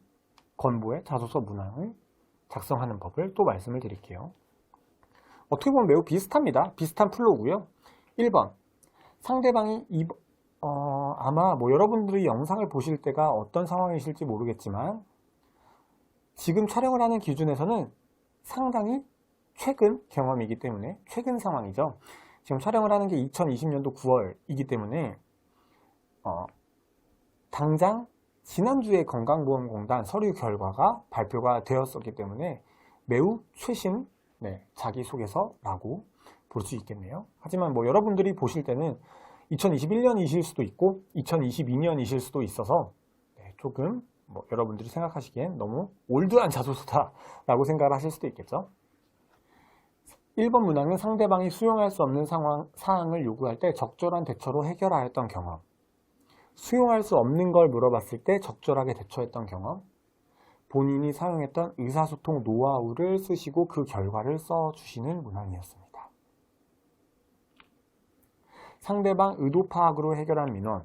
건보의 자소서 문항을 작성하는 법을 또 말씀을 드릴게요. 어떻게 보면 매우 비슷합니다. 비슷한 플로우고요. 1번, 상대방이 아마 여러분들이 영상을 보실 때가 어떤 상황이실지 모르겠지만 지금 촬영을 하는 기준에서는 상당히 최근 경험이기 때문에 최근 상황이죠. 지금 촬영을 하는 게 2020년도 9월이기 때문에 당장 지난주에 건강보험공단 서류 결과가 발표가 되었었기 때문에 매우 최신 자기소개서라고 볼 수 있겠네요. 하지만 여러분들이 보실 때는 2021년이실 수도 있고 2022년이실 수도 있어서 조금 여러분들이 생각하시기엔 너무 올드한 자소서다 라고 생각을 하실 수도 있겠죠. 1번 문항은 상대방이 수용할 수 없는 사항을 요구할 때 적절한 대처로 해결하였던 경험, 수용할 수 없는 걸 물어봤을 때 적절하게 대처했던 경험, 본인이 사용했던 의사소통 노하우를 쓰시고 그 결과를 써주시는 문항이었습니다. 상대방 의도 파악으로 해결한 민원,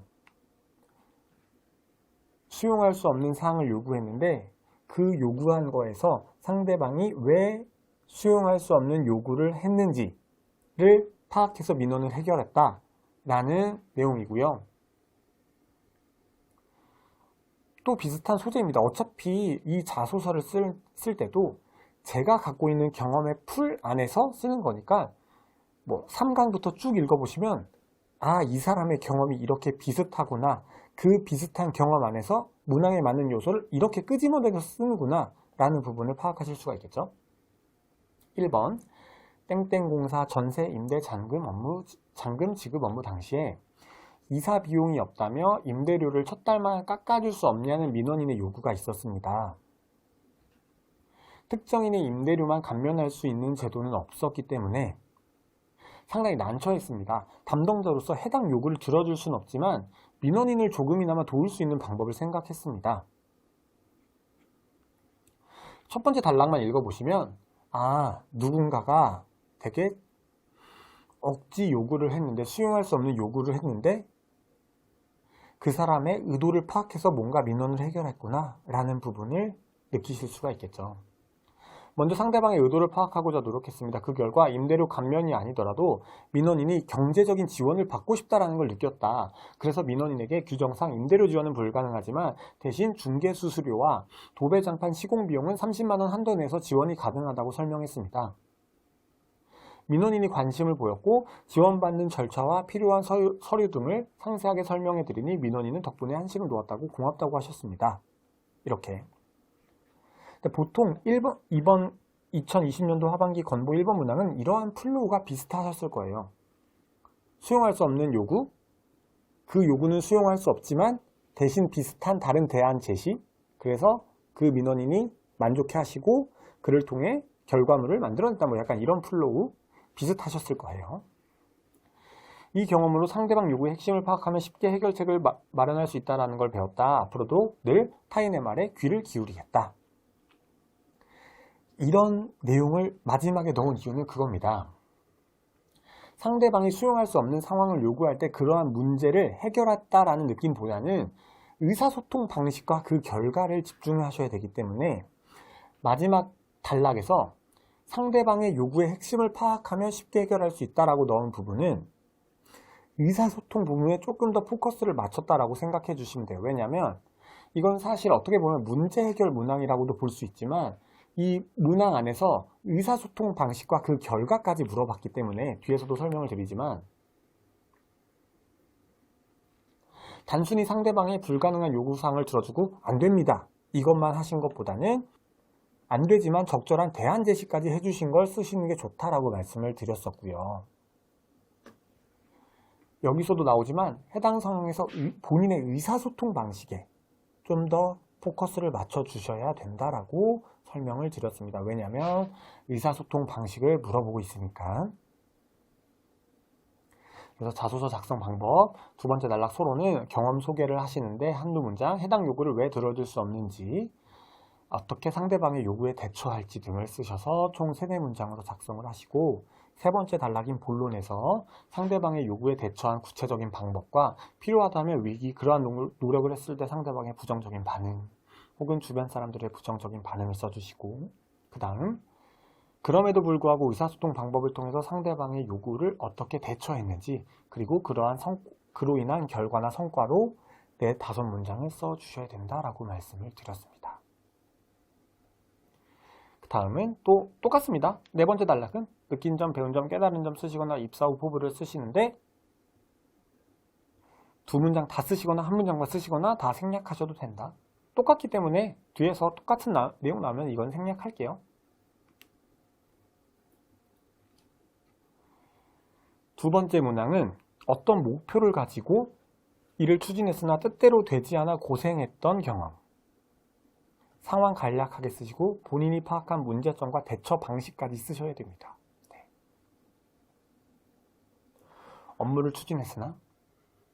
수용할 수 없는 사항을 요구했는데 그 요구한 거에서 상대방이 왜 수용할 수 없는 요구를 했는지를 파악해서 민원을 해결했다라는 내용이고요. 또 비슷한 소재입니다. 어차피 이 자소서를 쓸 때도 제가 갖고 있는 경험의 풀 안에서 쓰는 거니까 3강부터 쭉 읽어보시면 이 사람의 경험이 이렇게 비슷하구나, 그 비슷한 경험 안에서 문항에 맞는 요소를 이렇게 끄집어내서 쓰는구나 라는 부분을 파악하실 수가 있겠죠. 1번, 땡땡공사 전세 임대 잔금 지급 업무 당시에 이사 비용이 없다며 임대료를 첫 달만 깎아줄 수 없냐는 민원인의 요구가 있었습니다. 특정인의 임대료만 감면할 수 있는 제도는 없었기 때문에 상당히 난처했습니다. 담당자로서 해당 요구를 들어줄 수는 없지만 민원인을 조금이나마 도울 수 있는 방법을 생각했습니다. 첫 번째 단락만 읽어보시면 누군가가 되게 억지 요구를 했는데, 수용할 수 없는 요구를 했는데 그 사람의 의도를 파악해서 뭔가 민원을 해결했구나 라는 부분을 느끼실 수가 있겠죠. 먼저 상대방의 의도를 파악하고자 노력했습니다. 그 결과 임대료 감면이 아니더라도 민원인이 경제적인 지원을 받고 싶다라는 걸 느꼈다. 그래서 민원인에게 규정상 임대료 지원은 불가능하지만 대신 중개수수료와 도배장판 시공 비용은 30만 원 한도 내에서 지원이 가능하다고 설명했습니다. 민원인이 관심을 보였고 지원받는 절차와 필요한 서류 등을 상세하게 설명해 드리니 민원인은 덕분에 한식을 놓았다고 고맙다고 하셨습니다. 이렇게. 보통 2번 2020년도 하반기 건보 1번 문항은 이러한 플로우가 비슷하셨을 거예요. 수용할 수 없는 요구, 그 요구는 수용할 수 없지만 대신 비슷한 다른 대안 제시, 그래서 그 민원인이 만족해 하시고 그를 통해 결과물을 만들어냈다. 뭐 약간 이런 플로우 비슷하셨을 거예요. 이 경험으로 상대방 요구의 핵심을 파악하면 쉽게 해결책을 마련할 수 있다는 걸 배웠다. 앞으로도 늘 타인의 말에 귀를 기울이겠다. 이런 내용을 마지막에 넣은 이유는 그겁니다. 상대방이 수용할 수 없는 상황을 요구할 때 그러한 문제를 해결했다라는 느낌보다는 의사소통 방식과 그 결과를 집중하셔야 되기 때문에 마지막 단락에서 상대방의 요구의 핵심을 파악하면 쉽게 해결할 수 있다라고 넣은 부분은 의사소통 부분에 조금 더 포커스를 맞췄다라고 생각해 주시면 돼요. 왜냐하면 이건 사실 어떻게 보면 문제 해결 문항이라고도 볼 수 있지만 이 문항 안에서 의사소통 방식과 그 결과까지 물어봤기 때문에 뒤에서도 설명을 드리지만 단순히 상대방의 불가능한 요구사항을 들어주고 안 됩니다 이것만 하신 것보다는 안 되지만 적절한 대안 제시까지 해주신 걸 쓰시는 게 좋다라고 말씀을 드렸었고요. 여기서도 나오지만 해당 상황에서 본인의 의사소통 방식에 좀 더 포커스를 맞춰 주셔야 된다라고 설명을 드렸습니다. 왜냐하면 의사소통 방식을 물어보고 있으니까. 그래서 자소서 작성 방법, 두 번째 단락 소로는 경험 소개를 하시는데 한두 문장, 해당 요구를 왜 들어줄 수 없는지, 어떻게 상대방의 요구에 대처할지 등을 쓰셔서 총 3, 4문장으로 작성을 하시고, 세 번째 단락인 본론에서 상대방의 요구에 대처한 구체적인 방법과 필요하다면 위기, 그러한 노력을 했을 때 상대방의 부정적인 반응 혹은 주변 사람들의 부정적인 반응을 써주시고, 그 다음 그럼에도 불구하고 의사소통 방법을 통해서 상대방의 요구를 어떻게 대처했는지, 그리고 그로 인한 결과나 성과로 4, 5문장을 써주셔야 된다라고 말씀을 드렸습니다. 그 다음은 또 똑같습니다. 네 번째 단락은 느낀 점, 배운 점, 깨달은 점 쓰시거나 입사 후 포부를 쓰시는데 2문장 다 쓰시거나 1문장만 쓰시거나 다 생략하셔도 된다. 똑같기 때문에 뒤에서 똑같은 내용 나오면 이건 생략할게요. 두 번째 문항은 어떤 목표를 가지고 일을 추진했으나 뜻대로 되지 않아 고생했던 경험. 상황 간략하게 쓰시고 본인이 파악한 문제점과 대처 방식까지 쓰셔야 됩니다. 네. 업무를 추진했으나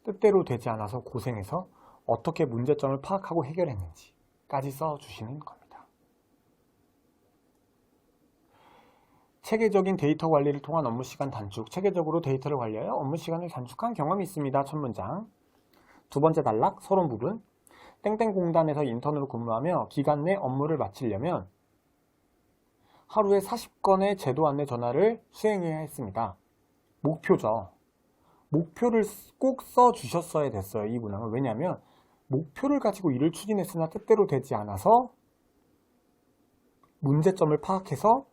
뜻대로 되지 않아서 고생해서 어떻게 문제점을 파악하고 해결했는지까지 써주시는 겁니다. 체계적인 데이터 관리를 통한 업무 시간 단축. 체계적으로 데이터를 관리하여 업무 시간을 단축한 경험이 있습니다. 첫 문장. 두 번째 단락, 서론 부분. 땡땡 공단에서 인턴으로 근무하며 기간 내 업무를 마치려면 하루에 40건의 제도 안내 전화를 수행해야 했습니다. 목표죠. 목표를 꼭 써주셨어야 됐어요. 이 문항은. 왜냐하면 목표를 가지고 일을 추진했으나 뜻대로 되지 않아서 문제점을 파악해서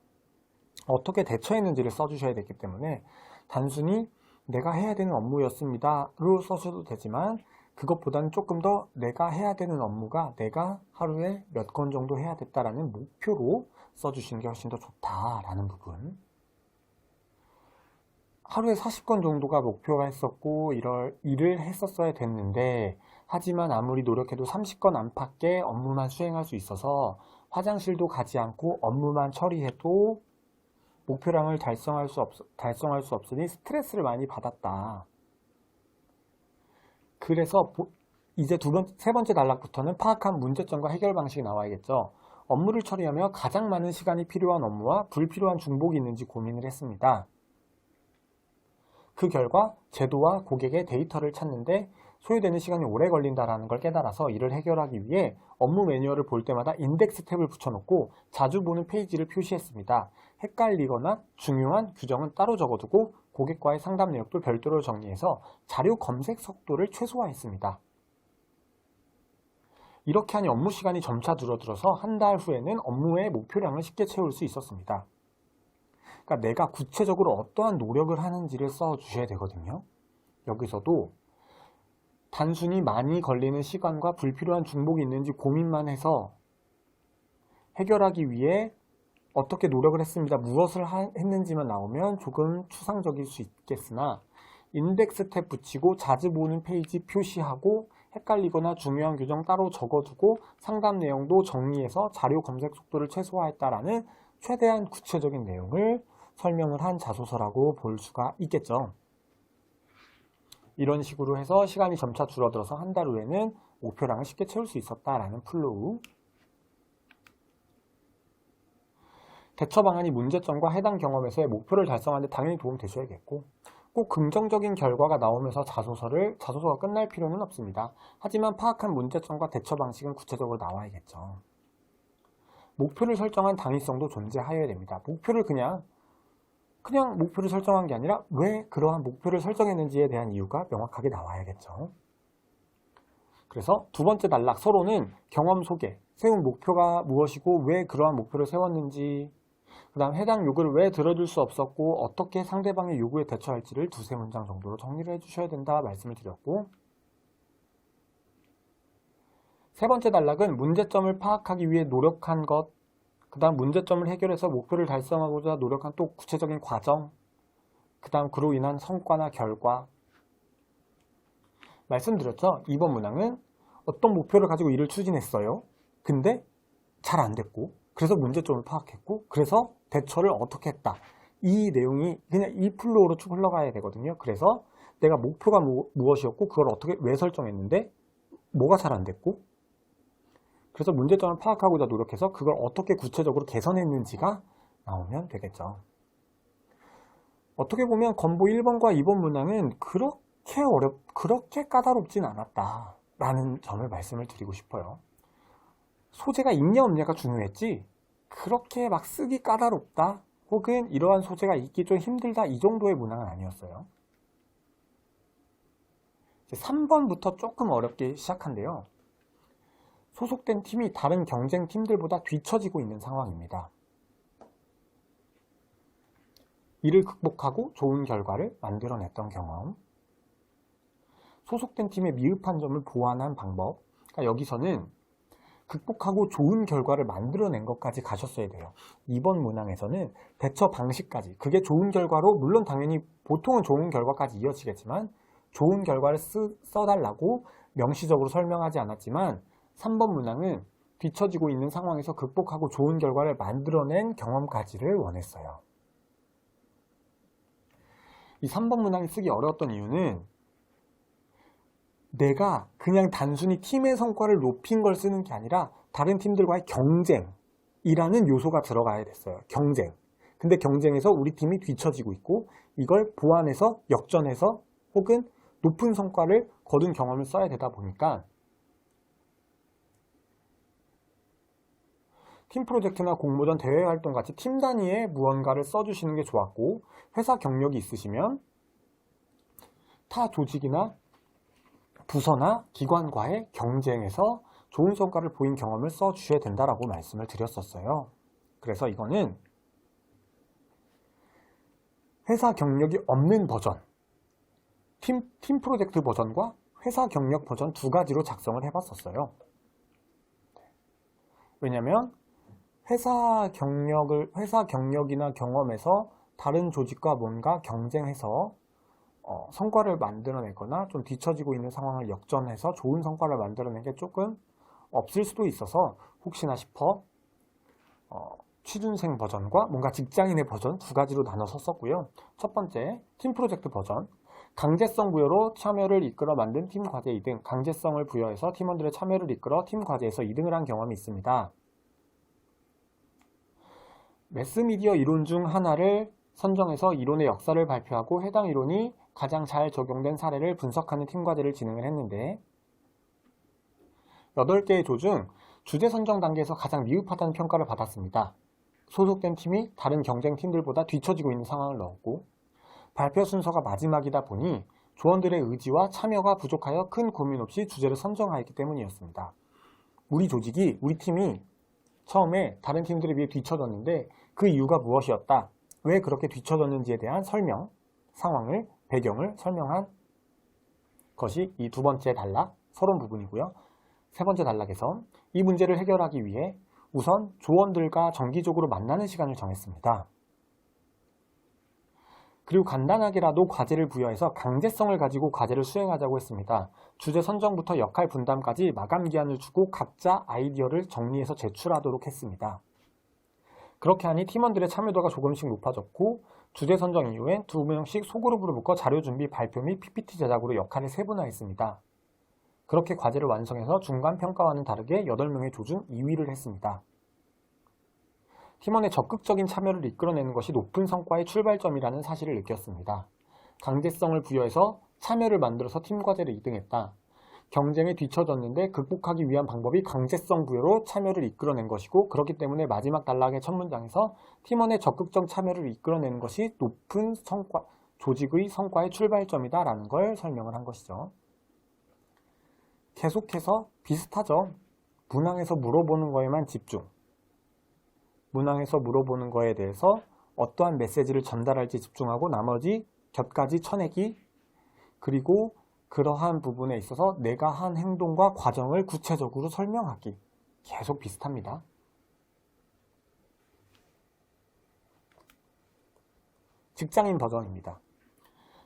어떻게 대처했는지를 써주셔야 됐기 때문에 단순히 내가 해야 되는 업무였습니다로 써셔도 되지만 그것보다는 조금 더 내가 해야 되는 업무가 내가 하루에 몇 건 정도 해야 됐다라는 목표로 써주시는 게 훨씬 더 좋다라는 부분. 하루에 40건 정도가 목표가 했었고 일을 했었어야 됐는데 하지만 아무리 노력해도 30건 안팎의 업무만 수행할 수 있어서 화장실도 가지 않고 업무만 처리해도 목표량을 달성할 수 없으니 스트레스를 많이 받았다. 그래서 이제 세 번째 단락부터는 파악한 문제점과 해결 방식이 나와야겠죠. 업무를 처리하며 가장 많은 시간이 필요한 업무와 불필요한 중복이 있는지 고민을 했습니다. 그 결과 제도와 고객의 데이터를 찾는데 소요되는 시간이 오래 걸린다는 걸 깨달아서 이를 해결하기 위해 업무 매뉴얼을 볼 때마다 인덱스 탭을 붙여놓고 자주 보는 페이지를 표시했습니다. 헷갈리거나 중요한 규정은 따로 적어두고 고객과의 상담 내역도 별도로 정리해서 자료 검색 속도를 최소화했습니다. 이렇게 하니 업무 시간이 점차 줄어들어서 한 달 후에는 업무의 목표량을 쉽게 채울 수 있었습니다. 그러니까 내가 구체적으로 어떠한 노력을 하는지를 써주셔야 되거든요. 여기서도 단순히 많이 걸리는 시간과 불필요한 중복이 있는지 고민만 해서 해결하기 위해 어떻게 노력을 했습니다. 무엇을 했는지만 나오면 조금 추상적일 수 있겠으나 인덱스 탭 붙이고 자주 보는 페이지 표시하고 헷갈리거나 중요한 규정 따로 적어두고 상담 내용도 정리해서 자료 검색 속도를 최소화했다라는 최대한 구체적인 내용을 설명을 한 자소서라고 볼 수가 있겠죠. 이런 식으로 해서 시간이 점차 줄어들어서 한 달 후에는 목표량을 쉽게 채울 수 있었다라는 플로우. 대처 방안이 문제점과 해당 경험에서의 목표를 달성하는 데 당연히 도움 되셔야겠고 꼭 긍정적인 결과가 나오면서 자소서가 끝날 필요는 없습니다. 하지만 파악한 문제점과 대처 방식은 구체적으로 나와야겠죠. 목표를 설정한 당위성도 존재하여야 됩니다. 목표를 그냥 목표를 설정한 게 아니라 왜 그러한 목표를 설정했는지에 대한 이유가 명확하게 나와야겠죠. 그래서 두 번째 단락, 서로는 경험 소개, 세운 목표가 무엇이고 왜 그러한 목표를 세웠는지, 그 다음 해당 요구를 왜 들어줄 수 없었고 어떻게 상대방의 요구에 대처할지를 두세 문장 정도로 정리를 해주셔야 된다 말씀을 드렸고, 세 번째 단락은 문제점을 파악하기 위해 노력한 것, 그 다음 문제점을 해결해서 목표를 달성하고자 노력한 또 구체적인 과정, 그 다음 그로 인한 성과나 결과. 말씀드렸죠? 이번 문항은 어떤 목표를 가지고 일을 추진했어요. 근데 잘 안 됐고, 그래서 문제점을 파악했고, 그래서 대처를 어떻게 했다. 이 내용이 그냥 이 플로우로 쭉 흘러가야 되거든요. 그래서 내가 목표가 무엇이었고, 그걸 왜 설정했는데, 뭐가 잘 안 됐고, 그래서 문제점을 파악하고자 노력해서 그걸 어떻게 구체적으로 개선했는지가 나오면 되겠죠. 어떻게 보면 건보 1번과 2번 문항은 그렇게 까다롭진 않았다라는 점을 말씀을 드리고 싶어요. 소재가 있냐 없냐가 중요했지 그렇게 막 쓰기 까다롭다 혹은 이러한 소재가 있기 좀 힘들다 이 정도의 문항은 아니었어요. 3번부터 조금 어렵게 시작한데요. 소속된 팀이 다른 경쟁 팀들보다 뒤처지고 있는 상황입니다. 이를 극복하고 좋은 결과를 만들어냈던 경험, 소속된 팀의 미흡한 점을 보완한 방법. 그러니까 여기서는 극복하고 좋은 결과를 만들어낸 것까지 가셨어야 돼요. 이번 문항에서는 대처 방식까지, 그게 좋은 결과로 물론 당연히 보통은 좋은 결과까지 이어지겠지만 좋은 결과를 써달라고 명시적으로 설명하지 않았지만 3번 문항은 뒤처지고 있는 상황에서 극복하고 좋은 결과를 만들어낸 경험까지를 원했어요. 이 3번 문항이 쓰기 어려웠던 이유는 내가 그냥 단순히 팀의 성과를 높인 걸 쓰는 게 아니라 다른 팀들과의 경쟁이라는 요소가 들어가야 됐어요. 경쟁. 근데 경쟁에서 우리 팀이 뒤처지고 있고 이걸 보완해서 역전해서 혹은 높은 성과를 거둔 경험을 써야 되다 보니까 팀 프로젝트나 공모전 대외 활동 같이 팀 단위의 무언가를 써주시는 게 좋았고 회사 경력이 있으시면 타 조직이나 부서나 기관과의 경쟁에서 좋은 성과를 보인 경험을 써주셔야 된다라고 말씀을 드렸었어요. 그래서 이거는 회사 경력이 없는 버전, 팀 프로젝트 버전과 회사 경력 버전 두 가지로 작성을 해봤었어요. 왜냐면 회사 경력이나 경험에서 다른 조직과 뭔가 경쟁해서 성과를 만들어내거나 좀 뒤처지고 있는 상황을 역전해서 좋은 성과를 만들어낸 게 조금 없을 수도 있어서 혹시나 싶어 취준생 버전과 뭔가 직장인의 버전 두 가지로 나눠서 썼고요. 첫 번째, 팀 프로젝트 버전. 강제성 부여로 참여를 이끌어 만든 팀 과제 2등. 강제성을 부여해서 팀원들의 참여를 이끌어 팀 과제에서 2등을 한 경험이 있습니다. 매스미디어 이론 중 하나를 선정해서 이론의 역사를 발표하고 해당 이론이 가장 잘 적용된 사례를 분석하는 팀 과제를 진행을 했는데 8개의 조 중 주제 선정 단계에서 가장 미흡하다는 평가를 받았습니다. 소속된 팀이 다른 경쟁 팀들보다 뒤처지고 있는 상황을 넣었고 발표 순서가 마지막이다 보니 조원들의 의지와 참여가 부족하여 큰 고민 없이 주제를 선정하였기 때문이었습니다. 우리 조직이, 우리 팀이 처음에 다른 팀들에 비해 뒤처졌는데 그 이유가 무엇이었다, 왜 그렇게 뒤처졌는지에 대한 설명, 상황을, 배경을 설명한 것이 이 두 번째 단락, 서론 부분이고요. 세 번째 단락에서 이 문제를 해결하기 위해 우선 조원들과 정기적으로 만나는 시간을 정했습니다. 그리고 간단하게라도 과제를 부여해서 강제성을 가지고 과제를 수행하자고 했습니다. 주제 선정부터 역할 분담까지 마감 기한을 주고 각자 아이디어를 정리해서 제출하도록 했습니다. 그렇게 하니 팀원들의 참여도가 조금씩 높아졌고 주제 선정 이후엔 2명씩 소그룹으로 묶어 자료 준비, 발표 및 PPT 제작으로 역할을 세분화했습니다. 그렇게 과제를 완성해서 중간 평가와는 다르게 8명의 조 중 2위를 했습니다. 팀원의 적극적인 참여를 이끌어내는 것이 높은 성과의 출발점이라는 사실을 느꼈습니다. 강제성을 부여해서 참여를 만들어서 팀 과제를 2등했다. 경쟁에 뒤처졌는데 극복하기 위한 방법이 강제성 부여로 참여를 이끌어낸 것이고 그렇기 때문에 마지막 단락의 첫 문장에서 팀원의 적극적 참여를 이끌어내는 것이 높은 성과, 조직의 성과의 출발점이다 라는 걸 설명을 한 것이죠. 계속해서 비슷하죠. 문항에서 물어보는 거에만 집중. 문항에서 물어보는 거에 대해서 어떠한 메시지를 전달할지 집중하고 나머지 곁가지 쳐내기, 그리고 그러한 부분에 있어서 내가 한 행동과 과정을 구체적으로 설명하기. 계속 비슷합니다. 직장인 버전입니다.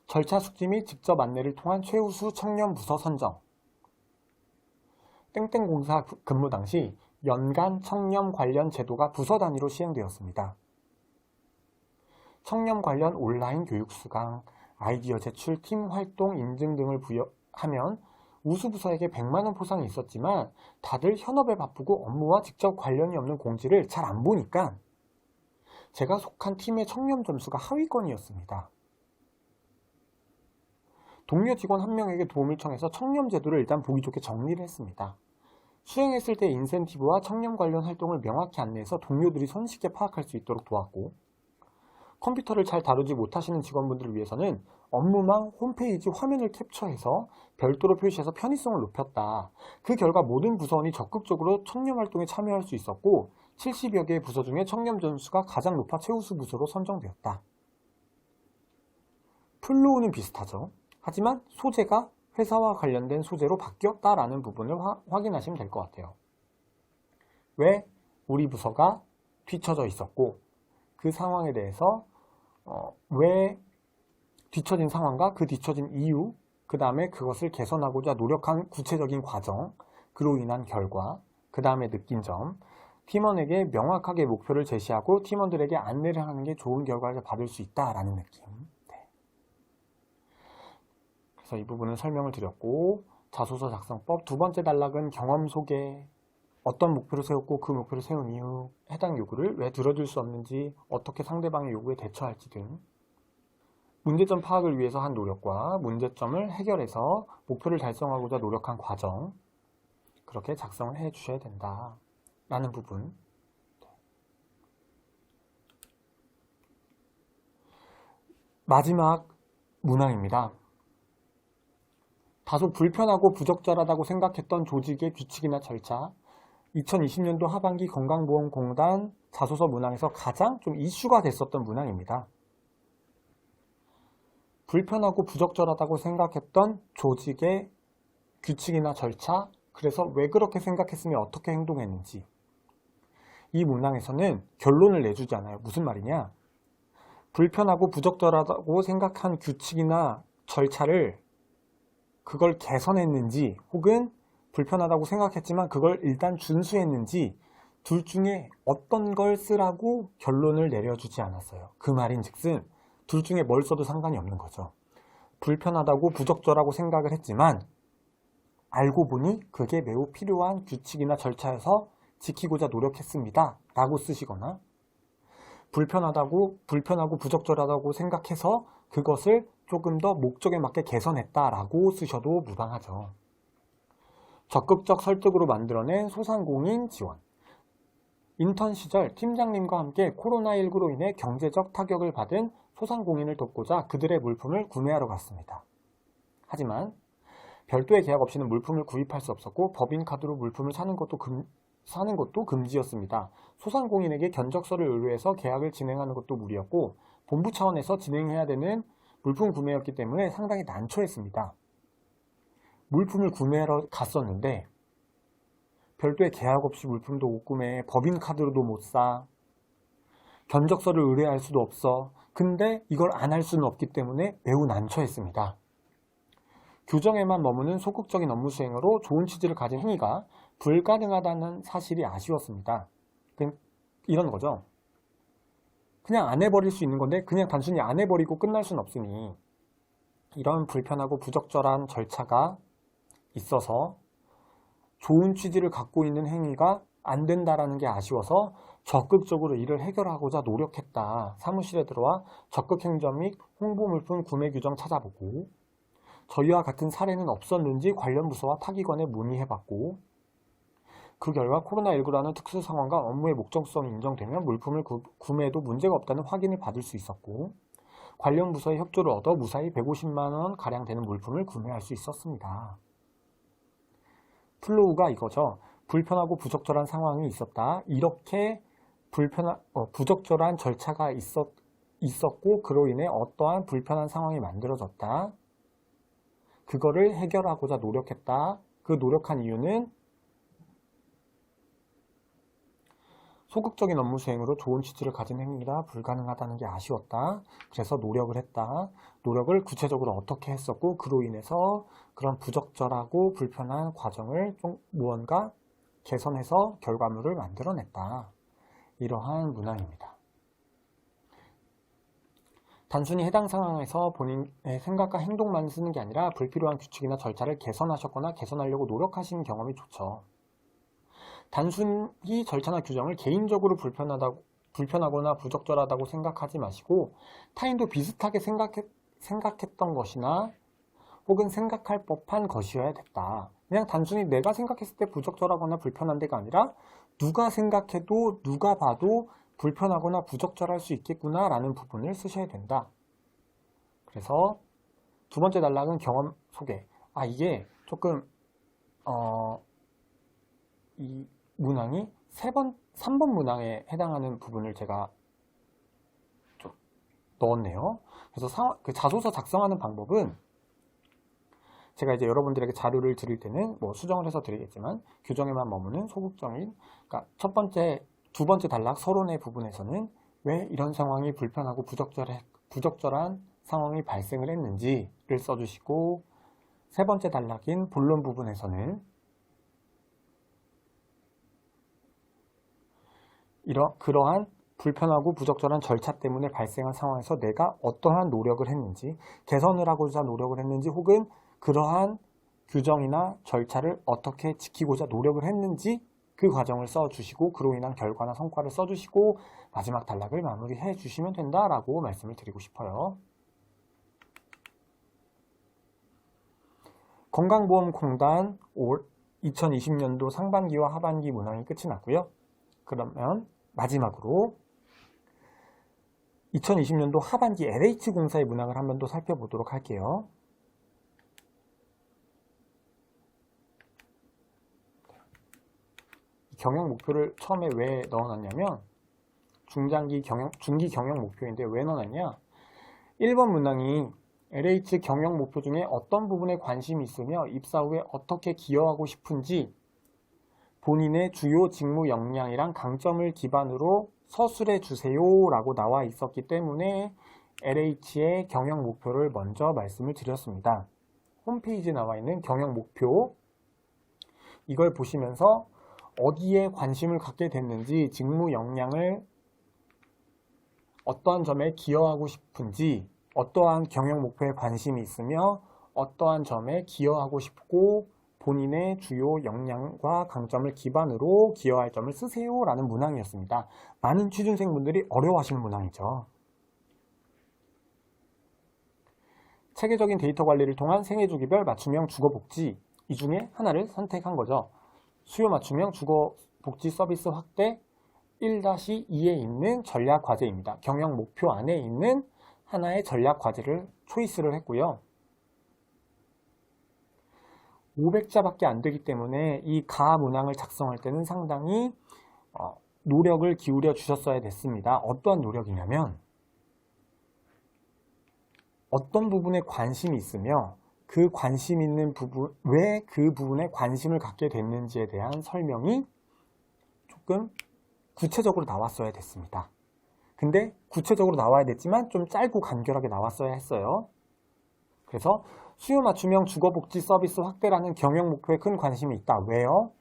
절차 숙지 및 직접 안내를 통한 최우수 청년 부서 선정. 땡땡공사 근무 당시 연간 청년 관련 제도가 부서 단위로 시행되었습니다. 청년 관련 온라인 교육 수강, 아이디어 제출, 팀 활동 인증 등을 부여하면 우수부서에게 100만원 포상이 있었지만 다들 현업에 바쁘고 업무와 직접 관련이 없는 공지를 잘 안 보니까 제가 속한 팀의 청년 점수가 하위권이었습니다. 동료 직원 한 명에게 도움을 청해서 청년 제도를 일단 보기 좋게 정리를 했습니다. 수행했을 때 인센티브와 청년 관련 활동을 명확히 안내해서 동료들이 손쉽게 파악할 수 있도록 도왔고 컴퓨터를 잘 다루지 못하시는 직원분들을 위해서는 업무망 홈페이지 화면을 캡처해서 별도로 표시해서 편의성을 높였다. 그 결과 모든 부서원이 적극적으로 청년 활동에 참여할 수 있었고 70여 개의 부서 중에 청년 점수가 가장 높아 최우수 부서로 선정되었다. 플로우는 비슷하죠. 하지만 소재가 회사와 관련된 소재로 바뀌었다라는 부분을 확인하시면 될 것 같아요. 왜 우리 부서가 뒤처져 있었고 그 상황에 대해서 왜 뒤처진 상황과 그 뒤처진 이유, 그 다음에 그것을 개선하고자 노력한 구체적인 과정, 그로 인한 결과, 그 다음에 느낀 점, 팀원에게 명확하게 목표를 제시하고 팀원들에게 안내를 하는 게 좋은 결과를 받을 수 있다라는 느낌. 그래서 이 부분은 설명을 드렸고, 자소서 작성법 두 번째 단락은 경험 소개, 어떤 목표를 세웠고 그 목표를 세운 이후, 해당 요구를 왜 들어줄 수 없는지, 어떻게 상대방의 요구에 대처할지 등 문제점 파악을 위해서 한 노력과 문제점을 해결해서 목표를 달성하고자 노력한 과정, 그렇게 작성을 해 주셔야 된다 라는 부분. 마지막 문항입니다. 다소 불편하고 부적절하다고 생각했던 조직의 규칙이나 절차, 2020년도 하반기 건강보험공단 자소서 문항에서 가장 좀 이슈가 됐었던 문항입니다. 불편하고 부적절하다고 생각했던 조직의 규칙이나 절차, 그래서 왜 그렇게 생각했으며 어떻게 행동했는지, 이 문항에서는 결론을 내주지 않아요. 무슨 말이냐? 불편하고 부적절하다고 생각한 규칙이나 절차를 그걸 개선했는지, 혹은 불편하다고 생각했지만 그걸 일단 준수했는지, 둘 중에 어떤 걸 쓰라고 결론을 내려주지 않았어요. 그 말인즉슨 둘 중에 뭘 써도 상관이 없는 거죠. 불편하다고 부적절하고 생각을 했지만 알고 보니 그게 매우 필요한 규칙이나 절차여서 지키고자 노력했습니다 라고 쓰시거나, 불편하고 부적절하다고 생각해서 그것을 조금 더 목적에 맞게 개선했다라고 쓰셔도 무방하죠. 적극적 설득으로 만들어낸 소상공인 지원. 인턴 시절 팀장님과 함께 코로나19로 인해 경제적 타격을 받은 소상공인을 돕고자 그들의 물품을 구매하러 갔습니다. 하지만 별도의 계약 없이는 물품을 구입할 수 없었고 법인카드로 물품을 사는 것도 금지였습니다. 소상공인에게 견적서를 의뢰해서 계약을 진행하는 것도 무리였고 본부 차원에서 진행해야 되는 물품 구매였기 때문에 상당히 난처했습니다. 물품을 구매하러 갔었는데 별도의 계약 없이 물품도 못 구매해, 법인카드로도 못 사, 견적서를 의뢰할 수도 없어. 근데 이걸 안 할 수는 없기 때문에 매우 난처했습니다. 규정에만 머무는 소극적인 업무 수행으로 좋은 취지를 가진 행위가 불가능하다는 사실이 아쉬웠습니다. 이런 거죠. 그냥 안 해버릴 수 있는 건데 그냥 단순히 안 해버리고 끝날 수는 없으니 이런 불편하고 부적절한 절차가 있어서 좋은 취지를 갖고 있는 행위가 안 된다라는 게 아쉬워서 적극적으로 이를 해결하고자 노력했다. 사무실에 들어와 적극 행정 및 홍보 물품 구매 규정 찾아보고 저희와 같은 사례는 없었는지 관련 부서와 타기관에 문의해봤고 그 결과 코로나19라는 특수 상황과 업무의 목적성이 인정되면 물품을 구매해도 문제가 없다는 확인을 받을 수 있었고 관련 부서의 협조를 얻어 무사히 150만원 가량 되는 물품을 구매할 수 있었습니다. 플로우가 이거죠. 불편하고 부적절한 상황이 있었다. 이렇게 부적절한 절차가 있었고 그로 인해 어떠한 불편한 상황이 만들어졌다. 그거를 해결하고자 노력했다. 그 노력한 이유는 소극적인 업무 수행으로 좋은 취지를 가진 행위가 불가능하다는 게 아쉬웠다. 그래서 노력을 했다. 노력을 구체적으로 어떻게 했었고 그로 인해서 그런 부적절하고 불편한 과정을 좀 무언가 개선해서 결과물을 만들어냈다. 이러한 문항입니다. 단순히 해당 상황에서 본인의 생각과 행동만 쓰는 게 아니라 불필요한 규칙이나 절차를 개선하셨거나 개선하려고 노력하신 경험이 좋죠. 단순히 절차나 규정을 개인적으로 불편하거나 부적절하다고 생각하지 마시고 타인도 비슷하게 생각했던 것이나 혹은 생각할 법한 것이어야 됐다. 그냥 단순히 내가 생각했을 때 부적절하거나 불편한 데가 아니라 누가 생각해도 누가 봐도 불편하거나 부적절할 수 있겠구나 라는 부분을 쓰셔야 된다. 그래서 두 번째 단락은 경험 소개. 이게 조금 이 문항이 3번 문항에 해당하는 부분을 제가 좀 넣었네요. 그래서 그 자소서 작성하는 방법은 제가 이제 여러분들에게 자료를 드릴 때는 뭐 수정을 해서 드리겠지만 규정에만 머무는 소극적인, 그러니까 두 번째 단락 서론의 부분에서는 왜 이런 상황이 불편하고 부적절한 상황이 발생을 했는지를 써주시고 세 번째 단락인 본론 부분에서는 그러한 불편하고 부적절한 절차 때문에 발생한 상황에서 내가 어떠한 노력을 했는지, 개선을 하고자 노력을 했는지, 혹은 그러한 규정이나 절차를 어떻게 지키고자 노력을 했는지 그 과정을 써주시고 그로 인한 결과나 성과를 써주시고 마지막 단락을 마무리해 주시면 된다라고 말씀을 드리고 싶어요. 건강보험공단 올 2020년도 상반기와 하반기 문항이 끝이 났고요. 그러면 마지막으로 2020년도 하반기 LH공사의 문항을 한 번 더 살펴보도록 할게요. 경영 목표를 처음에 왜 넣어놨냐면 중기 경영 목표인데 왜 넣어놨냐? 1번 문항이 LH 경영 목표 중에 어떤 부분에 관심이 있으며 입사 후에 어떻게 기여하고 싶은지 본인의 주요 직무 역량이랑 강점을 기반으로 서술해 주세요 라고 나와 있었기 때문에 LH의 경영 목표를 먼저 말씀을 드렸습니다. 홈페이지에 나와 있는 경영 목표, 이걸 보시면서 어디에 관심을 갖게 됐는지, 직무 역량을 어떠한 점에 기여하고 싶은지, 어떠한 경영 목표에 관심이 있으며 어떠한 점에 기여하고 싶고 본인의 주요 역량과 강점을 기반으로 기여할 점을 쓰세요 라는 문항이었습니다. 많은 취준생분들이 어려워하시는 문항이죠. 체계적인 데이터 관리를 통한 생애주기별 맞춤형 주거복지, 이 중에 하나를 선택한 거죠. 수요 맞춤형 주거복지 서비스 확대 1-2에 있는 전략 과제입니다. 경영 목표 안에 있는 하나의 전략 과제를 초이스를 했고요. 500자밖에 안 되기 때문에 이 가 문항을 작성할 때는 상당히 노력을 기울여 주셨어야 됐습니다. 어떠한 노력이냐면 어떤 부분에 관심이 있으며 그 관심 있는 부분, 왜 그 부분에 관심을 갖게 됐는지에 대한 설명이 조금 구체적으로 나왔어야 됐습니다. 근데 구체적으로 나와야 됐지만 좀 짧고 간결하게 나왔어야 했어요. 그래서 수요 맞춤형 주거복지 서비스 확대라는 경영 목표에 큰 관심이 있다. 왜요?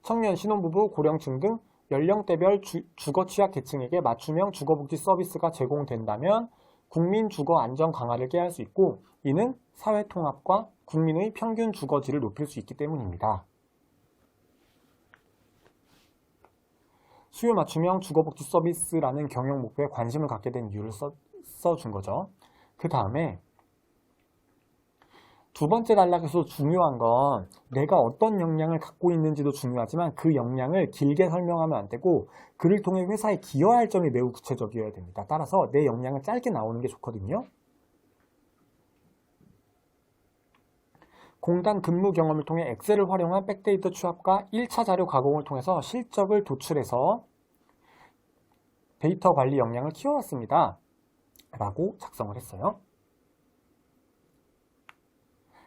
청년, 신혼부부, 고령층 등 연령대별 주거 취약 계층에게 맞춤형 주거복지 서비스가 제공된다면 국민 주거 안정 강화를 깨할 수 있고 이는 사회 통합과 국민의 평균 주거질을 높일 수 있기 때문입니다. 수요 맞춤형 주거복지 서비스라는 경영 목표에 관심을 갖게 된 이유를 써준 거죠. 그 다음에 두 번째 단락에서 중요한 건 내가 어떤 역량을 갖고 있는지도 중요하지만 그 역량을 길게 설명하면 안 되고 그를 통해 회사에 기여할 점이 매우 구체적이어야 됩니다. 따라서 내 역량은 짧게 나오는 게 좋거든요. 공단 근무 경험을 통해 엑셀을 활용한 백데이터 취합과 1차 자료 가공을 통해서 실적을 도출해서 데이터 관리 역량을 키워왔습니다. 라고 작성을 했어요.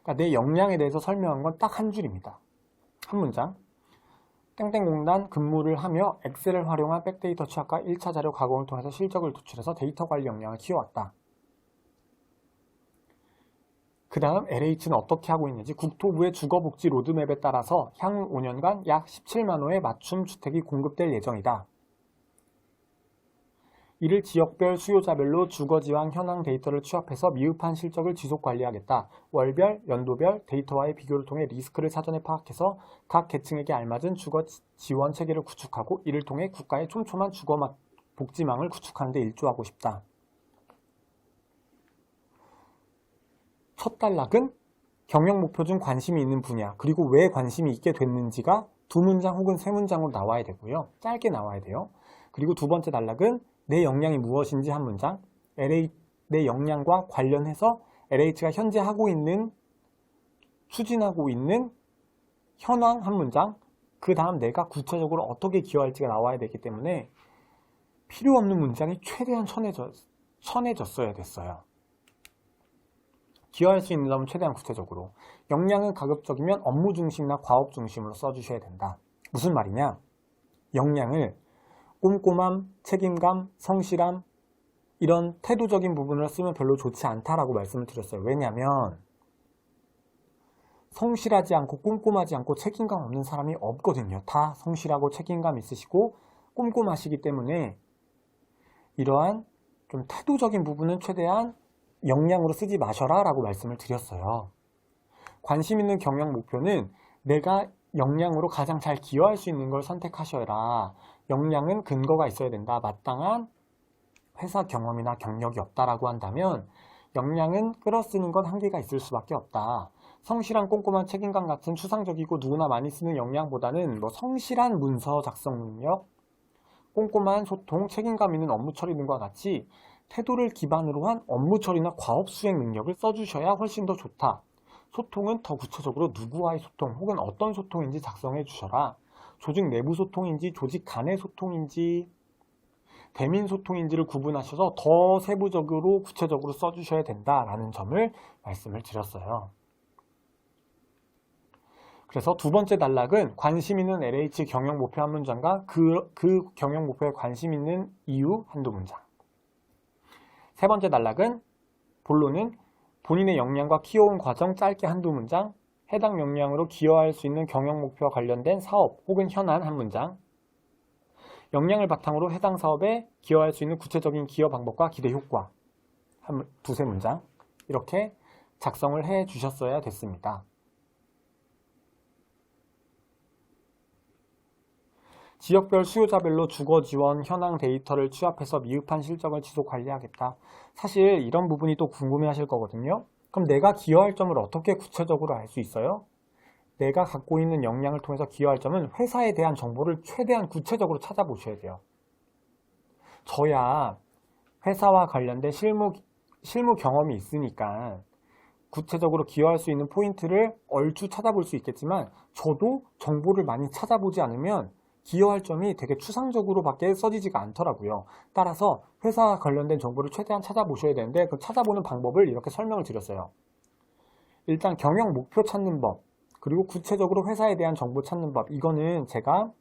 그러니까 내 역량에 대해서 설명한 건 딱 한 줄입니다. 한 문장. 땡땡공단 근무를 하며 엑셀을 활용한 백데이터 취합과 1차 자료 가공을 통해서 실적을 도출해서 데이터 관리 역량을 키워왔다. 그 다음 LH는 어떻게 하고 있는지 국토부의 주거복지 로드맵에 따라서 향후 5년간 약 17만 호의 맞춤 주택이 공급될 예정이다. 이를 지역별 수요자별로 주거지왕 현황 데이터를 취합해서 미흡한 실적을 지속 관리하겠다. 월별, 연도별 데이터와의 비교를 통해 리스크를 사전에 파악해서 각 계층에게 알맞은 주거 지원 체계를 구축하고 이를 통해 국가의 촘촘한 주거 복지망을 구축하는 데 일조하고 싶다. 첫 단락은 경영 목표 중 관심이 있는 분야, 그리고 왜 관심이 있게 됐는지가 두 문장 혹은 세 문장으로 나와야 되고요. 짧게 나와야 돼요. 그리고 두 번째 단락은 내 역량이 무엇인지 한 문장, 내 역량과 관련해서 LH가 현재 하고 있는, 추진하고 있는 현황 한 문장, 그 다음 내가 구체적으로 어떻게 기여할지가 나와야 되기 때문에 필요 없는 문장이 최대한 천해졌어야 됐어요. 기여할 수 있는 점은 최대한 구체적으로. 역량은 가급적이면 업무 중심이나 과업 중심으로 써주셔야 된다. 무슨 말이냐? 역량을 꼼꼼함, 책임감, 성실함 이런 태도적인 부분을 쓰면 별로 좋지 않다라고 말씀을 드렸어요. 왜냐하면 성실하지 않고 꼼꼼하지 않고 책임감 없는 사람이 없거든요. 다 성실하고 책임감 있으시고 꼼꼼하시기 때문에 이러한 좀 태도적인 부분은 최대한 역량으로 쓰지 마셔라 라고 말씀을 드렸어요. 관심 있는 경영 목표는 내가 역량으로 가장 잘 기여할 수 있는 걸 선택하셔라. 역량은 근거가 있어야 된다. 마땅한 회사 경험이나 경력이 없다라고 한다면 역량은 끌어쓰는 건 한계가 있을 수밖에 없다. 성실한 꼼꼼한 책임감 같은 추상적이고 누구나 많이 쓰는 역량보다는 성실한 문서 작성 능력, 꼼꼼한 소통, 책임감 있는 업무 처리 등과 같이 태도를 기반으로 한 업무 처리나 과업 수행 능력을 써주셔야 훨씬 더 좋다. 소통은 더 구체적으로 누구와의 소통 혹은 어떤 소통인지 작성해 주셔라. 조직 내부 소통인지 조직 간의 소통인지 대민 소통인지를 구분하셔서 더 세부적으로 구체적으로 써주셔야 된다라는 점을 말씀을 드렸어요. 그래서 두 번째 단락은 관심 있는 LH 경영 목표 한 문장과 그 경영 목표에 관심 있는 이유 한두 문장. 세 번째 단락은 본론은 본인의 역량과 키워온 과정 짧게 한두 문장, 해당 역량으로 기여할 수 있는 경영 목표와 관련된 사업 혹은 현안 한 문장, 역량을 바탕으로 해당 사업에 기여할 수 있는 구체적인 기여 방법과 기대 효과 두세 문장 이렇게 작성을 해 주셨어야 됐습니다. 지역별 수요자별로 주거 지원 현황 데이터를 취합해서 미흡한 실적을 지속 관리하겠다. 사실 이런 부분이 또 궁금해 하실 거거든요. 그럼 내가 기여할 점을 어떻게 구체적으로 알 수 있어요? 내가 갖고 있는 역량을 통해서 기여할 점은 회사에 대한 정보를 최대한 구체적으로 찾아보셔야 돼요. 저야 회사와 관련된 실무 경험이 있으니까 구체적으로 기여할 수 있는 포인트를 얼추 찾아볼 수 있겠지만 저도 정보를 많이 찾아보지 않으면 기여할 점이 되게 추상적으로 밖에 써지지가 않더라고요. 따라서 회사와 관련된 정보를 최대한 찾아보셔야 되는데 그 찾아보는 방법을 이렇게 설명을 드렸어요. 일단 경영 목표 찾는 법, 그리고 구체적으로 회사에 대한 정보 찾는 법, 이거는 제가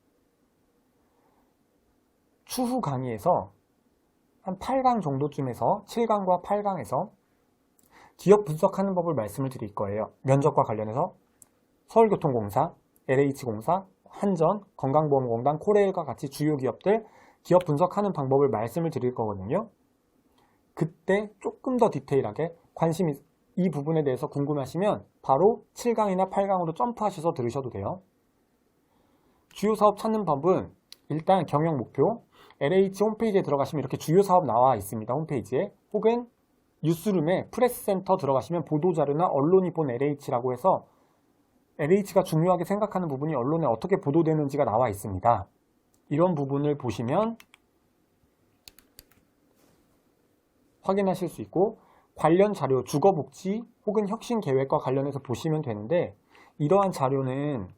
추후 강의에서 한 8강 정도쯤에서 7강과 8강에서 기업 분석하는 법을 말씀을 드릴 거예요. 면접과 관련해서 서울교통공사, LH공사, 한전, 건강보험공단, 코레일과 같이 주요 기업들 기업 분석하는 방법을 말씀을 드릴 거거든요. 그때 조금 더 디테일하게 이 부분에 대해서 궁금하시면 바로 7강이나 8강으로 점프하셔서 들으셔도 돼요. 주요 사업 찾는 법은 일단 경영 목표, LH 홈페이지에 들어가시면 이렇게 주요 사업 나와 있습니다. 홈페이지에. 혹은 뉴스룸에 프레스센터 들어가시면 보도자료나 언론이 본 LH라고 해서 LH가 중요하게 생각하는 부분이 언론에 어떻게 보도되는지가 나와 있습니다. 이런 부분을 보시면 확인하실 수 있고, 관련 자료, 주거복지 혹은 혁신계획과 관련해서 보시면 되는데, 이러한 자료는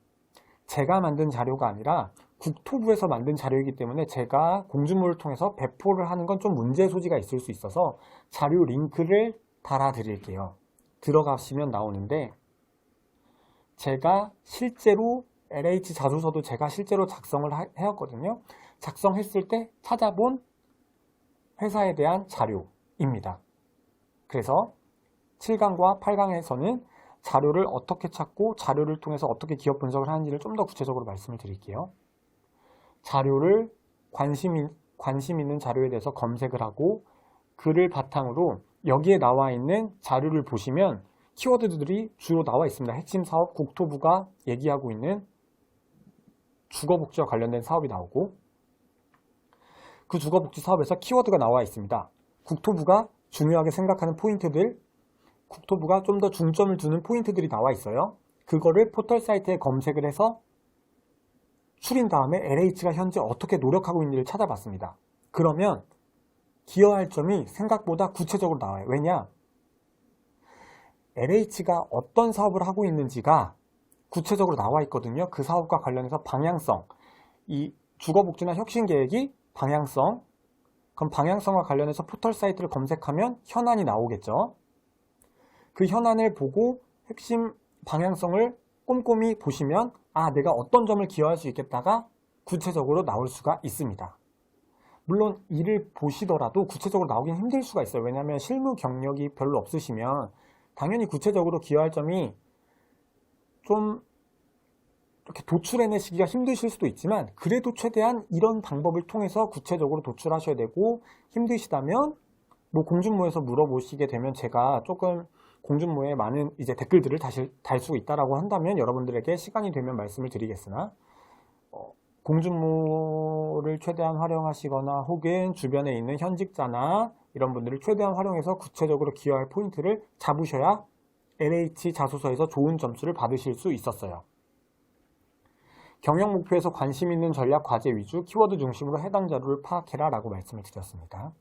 제가 만든 자료가 아니라 국토부에서 만든 자료이기 때문에 제가 공중물을 통해서 배포를 하는 건 좀 문제 소지가 있을 수 있어서 자료 링크를 달아 드릴게요. 들어가시면 나오는데, 제가 실제로 LH 자소서도 제가 실제로 작성을 해왔거든요. 작성했을 때 찾아본 회사에 대한 자료입니다. 그래서 7강과 8강에서는 자료를 어떻게 찾고 자료를 통해서 어떻게 기업 분석을 하는지를 좀 더 구체적으로 말씀을 드릴게요. 자료를 관심 있는 자료에 대해서 검색을 하고 그를 바탕으로 여기에 나와 있는 자료를 보시면 키워드들이 주로 나와 있습니다. 핵심 사업, 국토부가 얘기하고 있는 주거복지와 관련된 사업이 나오고, 그 주거복지 사업에서 키워드가 나와 있습니다. 국토부가 중요하게 생각하는 포인트들, 국토부가 좀 더 중점을 두는 포인트들이 나와 있어요. 그거를 포털 사이트에 검색을 해서 추린 다음에 LH가 현재 어떻게 노력하고 있는지를 찾아봤습니다. 그러면 기여할 점이 생각보다 구체적으로 나와요. 왜냐? LH가 어떤 사업을 하고 있는지가 구체적으로 나와 있거든요. 그 사업과 관련해서 방향성, 이 주거복지나 혁신계획이 방향성, 그럼 방향성과 관련해서 포털 사이트를 검색하면 현안이 나오겠죠. 그 현안을 보고 핵심 방향성을 꼼꼼히 보시면 내가 어떤 점을 기여할 수 있겠다가 구체적으로 나올 수가 있습니다. 물론 이를 보시더라도 구체적으로 나오긴 힘들 수가 있어요. 왜냐하면 실무 경력이 별로 없으시면 당연히 구체적으로 기여할 점이 좀 이렇게 도출해내시기가 힘드실 수도 있지만, 그래도 최대한 이런 방법을 통해서 구체적으로 도출하셔야 되고, 힘드시다면 뭐 공중모에서 물어보시게 되면 제가 조금 공중모에 많은 이제 댓글들을 다시 달 수 있다라고 한다면 여러분들에게 시간이 되면 말씀을 드리겠으나, 공중모를 최대한 활용하시거나 혹은 주변에 있는 현직자나 이런 분들을 최대한 활용해서 구체적으로 기여할 포인트를 잡으셔야 LH 자소서에서 좋은 점수를 받으실 수 있었어요. 경영 목표에서 관심 있는 전략 과제 위주, 키워드 중심으로 해당 자료를 파악해라 라고 말씀을 드렸습니다.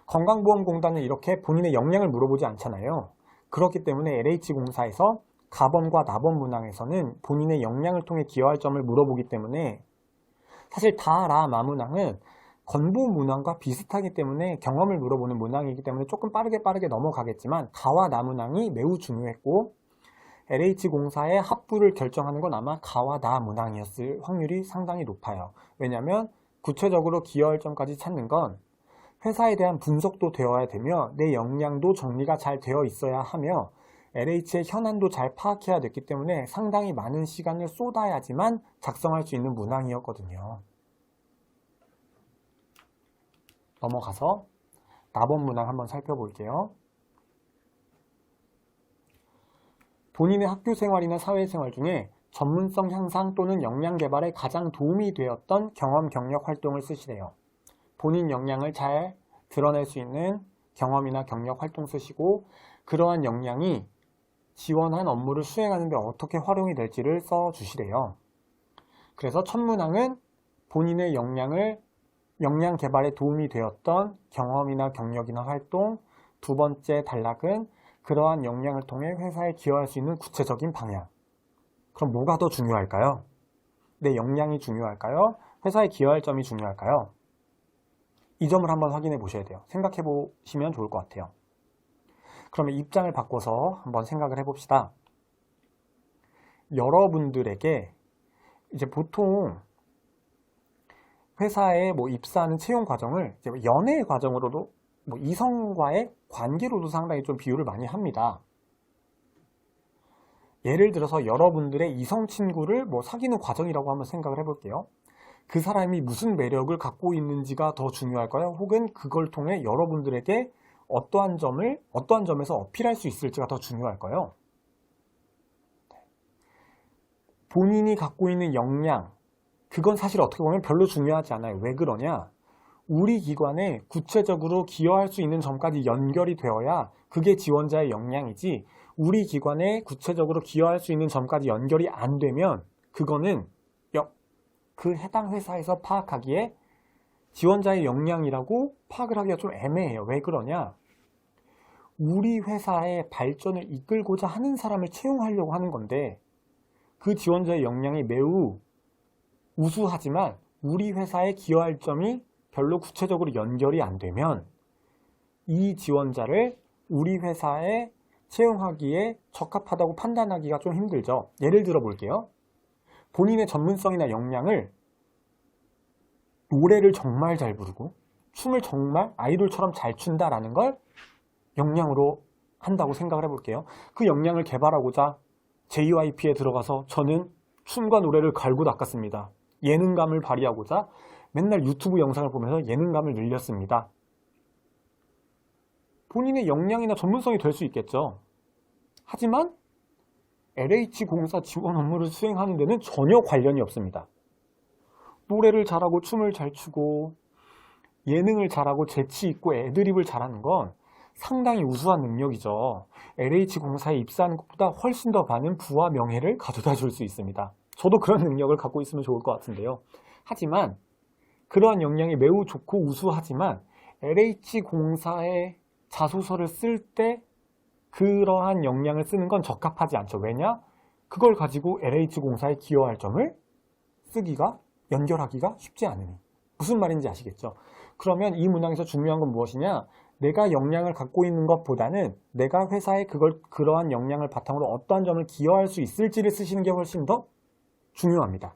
건강보험공단은 이렇게 본인의 역량을 물어보지 않잖아요. 그렇기 때문에 LH공사에서 가범과 나범 문항에서는 본인의 역량을 통해 기여할 점을 물어보기 때문에, 사실 다라 마문항은 건보 문항과 비슷하기 때문에 경험을 물어보는 문항이기 때문에 조금 빠르게 넘어가겠지만, 가와 나 문항이 매우 중요했고 LH공사의 합부를 결정하는 건 아마 가와 나 문항이었을 확률이 상당히 높아요. 왜냐하면 구체적으로 기여할 점까지 찾는 건 회사에 대한 분석도 되어야 되며 내 역량도 정리가 잘 되어 있어야 하며 LH의 현안도 잘 파악해야 됐기 때문에 상당히 많은 시간을 쏟아야지만 작성할 수 있는 문항이었거든요. 넘어가서 나범 문항 한번 살펴볼게요. 본인의 학교 생활이나 사회생활 중에 전문성 향상 또는 역량 개발에 가장 도움이 되었던 경험, 경력, 활동을 쓰시래요. 본인 역량을 잘 드러낼 수 있는 경험이나 경력, 활동 쓰시고 그러한 역량이 지원한 업무를 수행하는 데 어떻게 활용이 될지를 써주시래요. 그래서 첫 문항은 본인의 역량 개발에 도움이 되었던 경험이나 경력이나 활동, 두 번째 단락은 그러한 역량을 통해 회사에 기여할 수 있는 구체적인 방향. 그럼 뭐가 더 중요할까요? 내 역량이 중요할까요? 회사에 기여할 점이 중요할까요? 이 점을 한번 확인해 보셔야 돼요. 생각해 보시면 좋을 것 같아요. 그러면 입장을 바꿔서 한번 생각을 해봅시다. 여러분들에게 이제 보통 회사에 입사하는 채용 과정을 이제 연애 과정으로도 이성과의 관계로도 상당히 좀 비유를 많이 합니다. 예를 들어서 여러분들의 이성 친구를 사귀는 과정이라고 한번 생각을 해볼게요. 그 사람이 무슨 매력을 갖고 있는지가 더 중요할까요? 혹은 그걸 통해 여러분들에게 어떠한 점에서 어필할 수 있을지가 더 중요할까요? 본인이 갖고 있는 역량, 그건 사실 어떻게 보면 별로 중요하지 않아요. 왜 그러냐? 우리 기관에 구체적으로 기여할 수 있는 점까지 연결이 되어야 그게 지원자의 역량이지, 우리 기관에 구체적으로 기여할 수 있는 점까지 연결이 안 되면 그거는 그 해당 회사에서 파악하기에 지원자의 역량이라고 파악을 하기가 좀 애매해요. 왜 그러냐? 우리 회사의 발전을 이끌고자 하는 사람을 채용하려고 하는 건데 그 지원자의 역량이 매우 우수하지만 우리 회사에 기여할 점이 별로 구체적으로 연결이 안 되면 이 지원자를 우리 회사에 채용하기에 적합하다고 판단하기가 좀 힘들죠. 예를 들어 볼게요. 본인의 전문성이나 역량을 노래를 정말 잘 부르고 춤을 정말 아이돌처럼 잘 춘다라는 걸 역량으로 한다고 생각을 해볼게요. 그 역량을 개발하고자 JYP에 들어가서 저는 춤과 노래를 갈고 닦았습니다. 예능감을 발휘하고자 맨날 유튜브 영상을 보면서 예능감을 늘렸습니다. 본인의 역량이나 전문성이 될 수 있겠죠. 하지만 LH공사 지원 업무를 수행하는 데는 전혀 관련이 없습니다. 노래를 잘하고 춤을 잘 추고 예능을 잘하고 재치 있고 애드립을 잘하는 건 상당히 우수한 능력이죠. LH공사에 입사하는 것보다 훨씬 더 많은 부와 명예를 가져다 줄 수 있습니다. 저도 그런 능력을 갖고 있으면 좋을 것 같은데요. 하지만 그러한 역량이 매우 좋고 우수하지만 LH공사의 자소서를 쓸 때 그러한 역량을 쓰는 건 적합하지 않죠. 왜냐? 그걸 가지고 LH공사에 기여할 점을 쓰기가, 연결하기가 쉽지 않으니. 무슨 말인지 아시겠죠? 그러면 이 문항에서 중요한 건 무엇이냐? 내가 역량을 갖고 있는 것보다는 내가 회사에 그러한 역량을 바탕으로 어떠한 점을 기여할 수 있을지를 쓰시는 게 훨씬 더 중요합니다.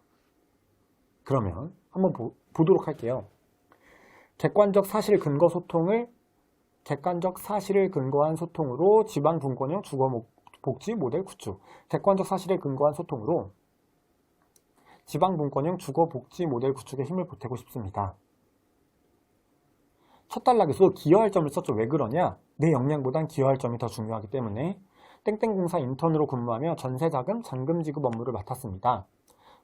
그러면 한번 보도록 할게요. 객관적 사실 근거 소통을 객관적 사실을 근거한 소통으로 지방분권형 주거복지 모델 구축. 객관적 사실에 근거한 소통으로 지방분권형 주거복지 모델 구축에 힘을 보태고 싶습니다. 첫 단락에서 기여할 점을 썼죠. 왜 그러냐? 내 역량보단 기여할 점이 더 중요하기 때문에. 땡땡공사 인턴으로 근무하며 전세자금, 잔금 지급 업무를 맡았습니다.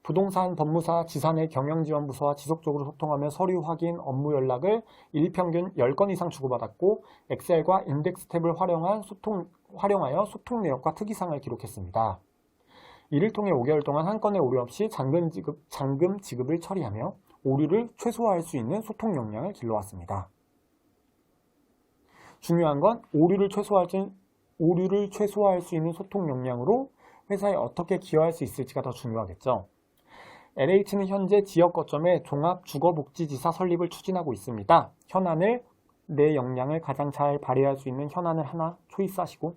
부동산, 법무사, 지사내 경영지원부서와 지속적으로 소통하며 서류 확인, 업무 연락을 일평균 10건 이상 주고받았고 엑셀과 인덱스 탭을 활용하여 소통 내역과 특이사항을 기록했습니다. 이를 통해 5개월 동안 한 건의 오류 없이 잔금 지급을 처리하며 오류를 최소화할 수 있는 소통 역량을 길러왔습니다. 중요한 건 오류를 최소화할 수 있는 소통 역량으로 회사에 어떻게 기여할 수 있을지가 더 중요하겠죠. LH는 현재 지역 거점에 종합주거복지지사 설립을 추진하고 있습니다. 현안을 내 역량을 가장 잘 발휘할 수 있는 현안을 하나 초이스하시고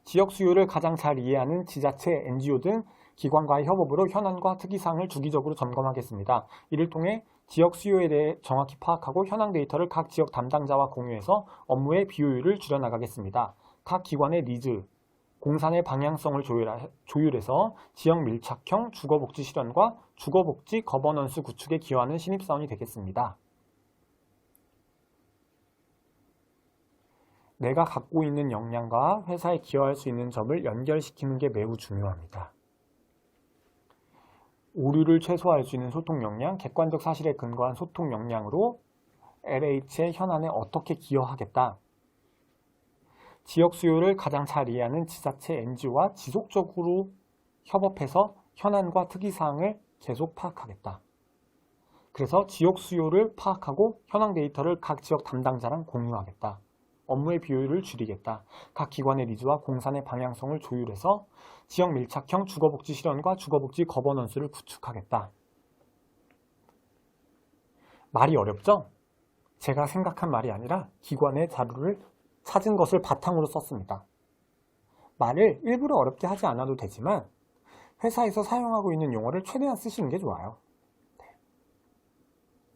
지역 수요를 가장 잘 이해하는 지자체, NGO 등 기관과의 협업으로 현안과 특이사항을 주기적으로 점검하겠습니다. 이를 통해 지역 수요에 대해 정확히 파악하고 현황 데이터를 각 지역 담당자와 공유해서 업무의 비효율을 줄여나가겠습니다. 각 기관의 니즈, 공사 내 방향성을 조율해서 지역 밀착형 주거복지 실현과 주거복지 거버넌스 구축에 기여하는 신입사원이 되겠습니다. 내가 갖고 있는 역량과 회사에 기여할 수 있는 점을 연결시키는 게 매우 중요합니다. 오류를 최소화할 수 있는 소통 역량, 객관적 사실에 근거한 소통 역량으로 LH의 현안에 어떻게 기여하겠다. 지역 수요를 가장 잘 이해하는 지자체 NGO와 지속적으로 협업해서 현안과 특이사항을 계속 파악하겠다. 그래서 지역 수요를 파악하고 현황 데이터를 각 지역 담당자랑 공유하겠다. 업무의 비율을 줄이겠다. 각 기관의 니즈와 공산의 방향성을 조율해서 지역 밀착형 주거복지 실현과 주거복지 거버넌스를 구축하겠다. 말이 어렵죠? 제가 생각한 말이 아니라 기관의 자료를 찾은 것을 바탕으로 썼습니다. 말을 일부러 어렵게 하지 않아도 되지만 회사에서 사용하고 있는 용어를 최대한 쓰시는 게 좋아요.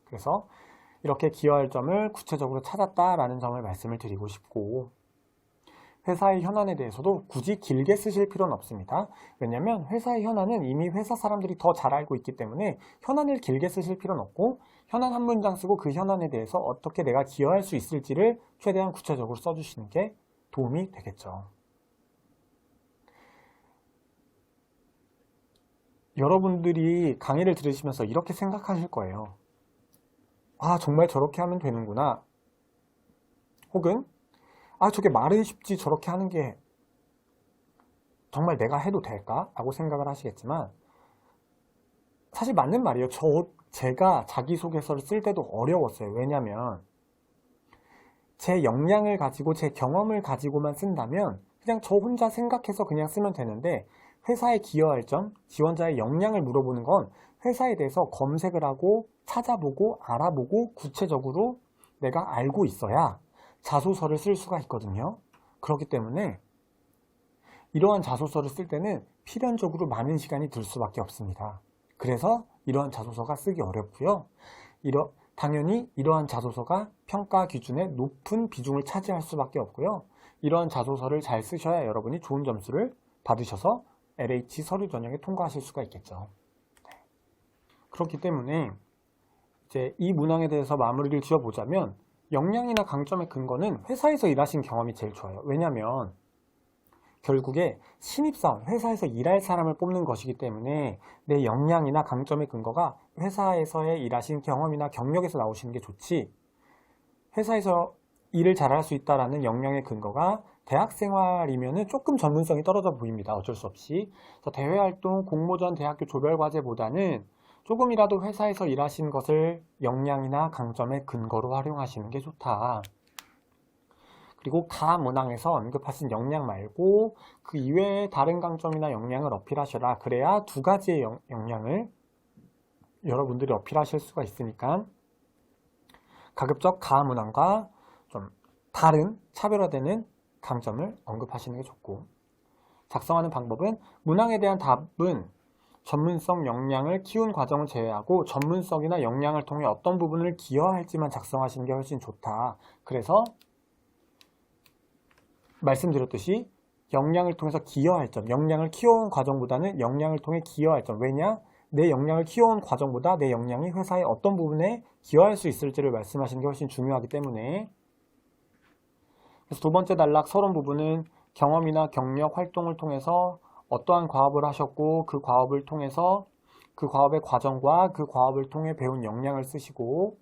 그래서 이렇게 기여할 점을 구체적으로 찾았다라는 점을 말씀을 드리고 싶고, 회사의 현안에 대해서도 굳이 길게 쓰실 필요는 없습니다. 왜냐하면 회사의 현안은 이미 회사 사람들이 더 잘 알고 있기 때문에 현안을 길게 쓰실 필요는 없고, 현안 한 문장 쓰고 그 현안에 대해서 어떻게 내가 기여할 수 있을지를 최대한 구체적으로 써주시는 게 도움이 되겠죠. 여러분들이 강의를 들으시면서 이렇게 생각하실 거예요. 아, 정말 저렇게 하면 되는구나. 혹은 아, 저게 말은 쉽지 저렇게 하는 게 정말 내가 해도 될까? 라고 생각을 하시겠지만 사실 맞는 말이에요. 제가 자기소개서를 쓸 때도 어려웠어요. 왜냐면 제 역량을 가지고 제 경험을 가지고만 쓴다면 그냥 저 혼자 생각해서 그냥 쓰면 되는데, 회사에 기여할 점, 지원자의 역량을 물어보는 건 회사에 대해서 검색을 하고 찾아보고 알아보고 구체적으로 내가 알고 있어야 자소서를 쓸 수가 있거든요. 그렇기 때문에 이러한 자소서를 쓸 때는 필연적으로 많은 시간이 들 수밖에 없습니다. 그래서 이러한 자소서가 쓰기 어렵고요. 당연히 이러한 자소서가 평가 기준에 높은 비중을 차지할 수밖에 없고요. 이러한 자소서를 잘 쓰셔야 여러분이 좋은 점수를 받으셔서 LH 서류 전형에 통과하실 수가 있겠죠. 그렇기 때문에 이제 이 문항에 대해서 마무리를 지어보자면, 역량이나 강점의 근거는 회사에서 일하신 경험이 제일 좋아요. 왜냐하면 결국에 신입사원, 회사에서 일할 사람을 뽑는 것이기 때문에 내 역량이나 강점의 근거가 회사에서의 일하신 경험이나 경력에서 나오시는 게 좋지, 회사에서 일을 잘할 수 있다라는 역량의 근거가 대학생활이면 조금 전문성이 떨어져 보입니다. 어쩔 수 없이. 그래서 대외활동, 공모전, 대학교 조별과제보다는 조금이라도 회사에서 일하신 것을 역량이나 강점의 근거로 활용하시는 게 좋다. 그리고 가 문항에서 언급하신 역량 말고 그 이외에 다른 강점이나 역량을 어필하셔라. 그래야 두 가지의 역량을 여러분들이 어필하실 수가 있으니까 가급적 가 문항과 좀 다른 차별화되는 강점을 언급하시는 게 좋고, 작성하는 방법은 문항에 대한 답은 전문성 역량을 키운 과정을 제외하고 전문성이나 역량을 통해 어떤 부분을 기여할지만 작성하시는 게 훨씬 좋다. 그래서 말씀드렸듯이 역량을 통해서 기여할 점, 역량을 키워온 과정보다는 역량을 통해 기여할 점. 왜냐? 내 역량을 키워온 과정보다 내 역량이 회사의 어떤 부분에 기여할 수 있을지를 말씀하시는 게 훨씬 중요하기 때문에, 그래서 두 번째 단락 서론 부분은 경험이나 경력, 활동을 통해서 어떠한 과업을 하셨고 그 과업을 통해서 그 과업의 과정과 그 과업을 통해 배운 역량을 쓰시고,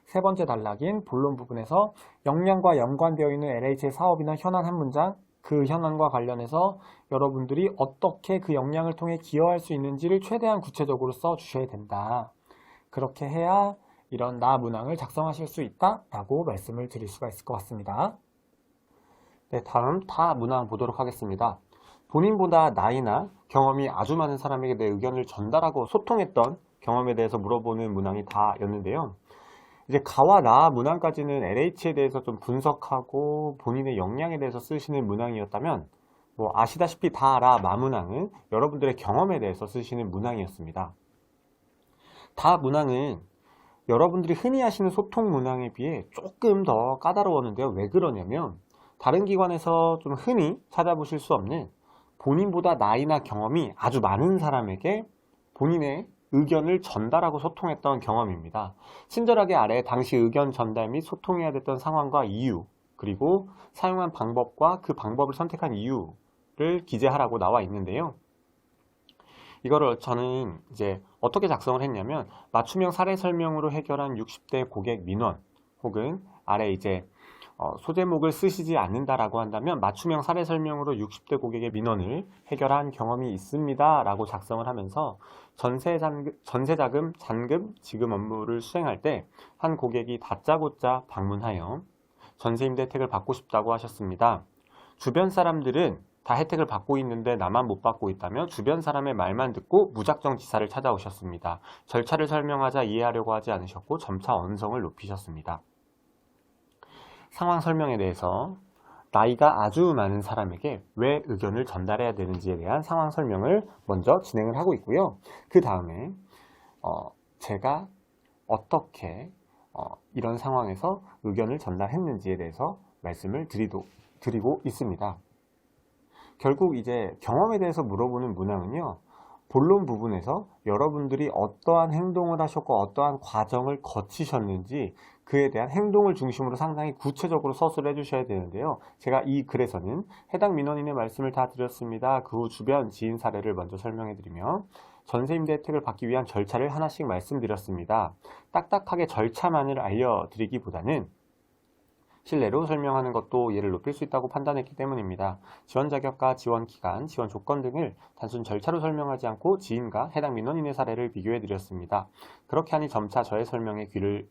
세 번째 단락인 본론 부분에서 역량과 연관되어 있는 LH의 사업이나 현안 한 문장, 그 현안과 관련해서 여러분들이 어떻게 그 역량을 통해 기여할 수 있는지를 최대한 구체적으로 써주셔야 된다. 그렇게 해야 이런 나 문항을 작성하실 수 있다라고 말씀을 드릴 수가 있을 것 같습니다. 네, 다음 다 문항 보도록 하겠습니다. 본인보다 나이나 경험이 아주 많은 사람에게 내 의견을 전달하고 소통했던 경험에 대해서 물어보는 문항이 다였는데요. 이제 가와 나 문항까지는 LH에 대해서 좀 분석하고 본인의 역량에 대해서 쓰시는 문항이었다면, 아시다시피 다 알아 마 문항은 여러분들의 경험에 대해서 쓰시는 문항이었습니다. 다 문항은 여러분들이 흔히 하시는 소통 문항에 비해 조금 더 까다로웠는데요. 왜 그러냐면 다른 기관에서 좀 흔히 찾아보실 수 없는 본인보다 나이나 경험이 아주 많은 사람에게 본인의 의견을 전달하고 소통했던 경험입니다. 친절하게 아래 당시 의견 전달 및 소통해야 됐던 상황과 이유, 그리고 사용한 방법과 그 방법을 선택한 이유를 기재하라고 나와 있는데요. 이거를 저는 이제 어떻게 작성을 했냐면 맞춤형 사례 설명으로 해결한 60대 고객 민원 혹은 아래 이제 소제목을 쓰시지 않는다라고 한다면 맞춤형 사례 설명으로 60대 고객의 민원을 해결한 경험이 있습니다 라고 작성을 하면서 전세자금 잔금 지급 업무를 수행할 때 한 고객이 다짜고짜 방문하여 전세임대 혜택을 받고 싶다고 하셨습니다. 주변 사람들은 다 혜택을 받고 있는데 나만 못 받고 있다며 주변 사람의 말만 듣고 무작정 지사를 찾아오셨습니다. 절차를 설명하자 이해하려고 하지 않으셨고 점차 언성을 높이셨습니다. 상황 설명에 대해서 나이가 아주 많은 사람에게 왜 의견을 전달해야 되는지에 대한 상황 설명을 먼저 진행을 하고 있고요. 그 다음에 제가 어떻게 이런 상황에서 의견을 전달했는지에 대해서 말씀을 드리고 있습니다. 결국 이제 경험에 대해서 물어보는 문항은요, 본론 부분에서 여러분들이 어떠한 행동을 하셨고 어떠한 과정을 거치셨는지 그에 대한 행동을 중심으로 상당히 구체적으로 서술을 해주셔야 되는데요. 제가 이 글에서는 해당 민원인의 말씀을 다 드렸습니다. 그 후 주변 지인 사례를 먼저 설명해드리며 전세임대 혜택을 받기 위한 절차를 하나씩 말씀드렸습니다. 딱딱하게 절차만을 알려드리기보다는 실내로 설명하는 것도 이해를 높일 수 있다고 판단했기 때문입니다. 지원 자격과 지원 기간, 지원 조건 등을 단순 절차로 설명하지 않고 지인과 해당 민원인의 사례를 비교해 드렸습니다. 그렇게 하니 점차 저의 설명에 귀를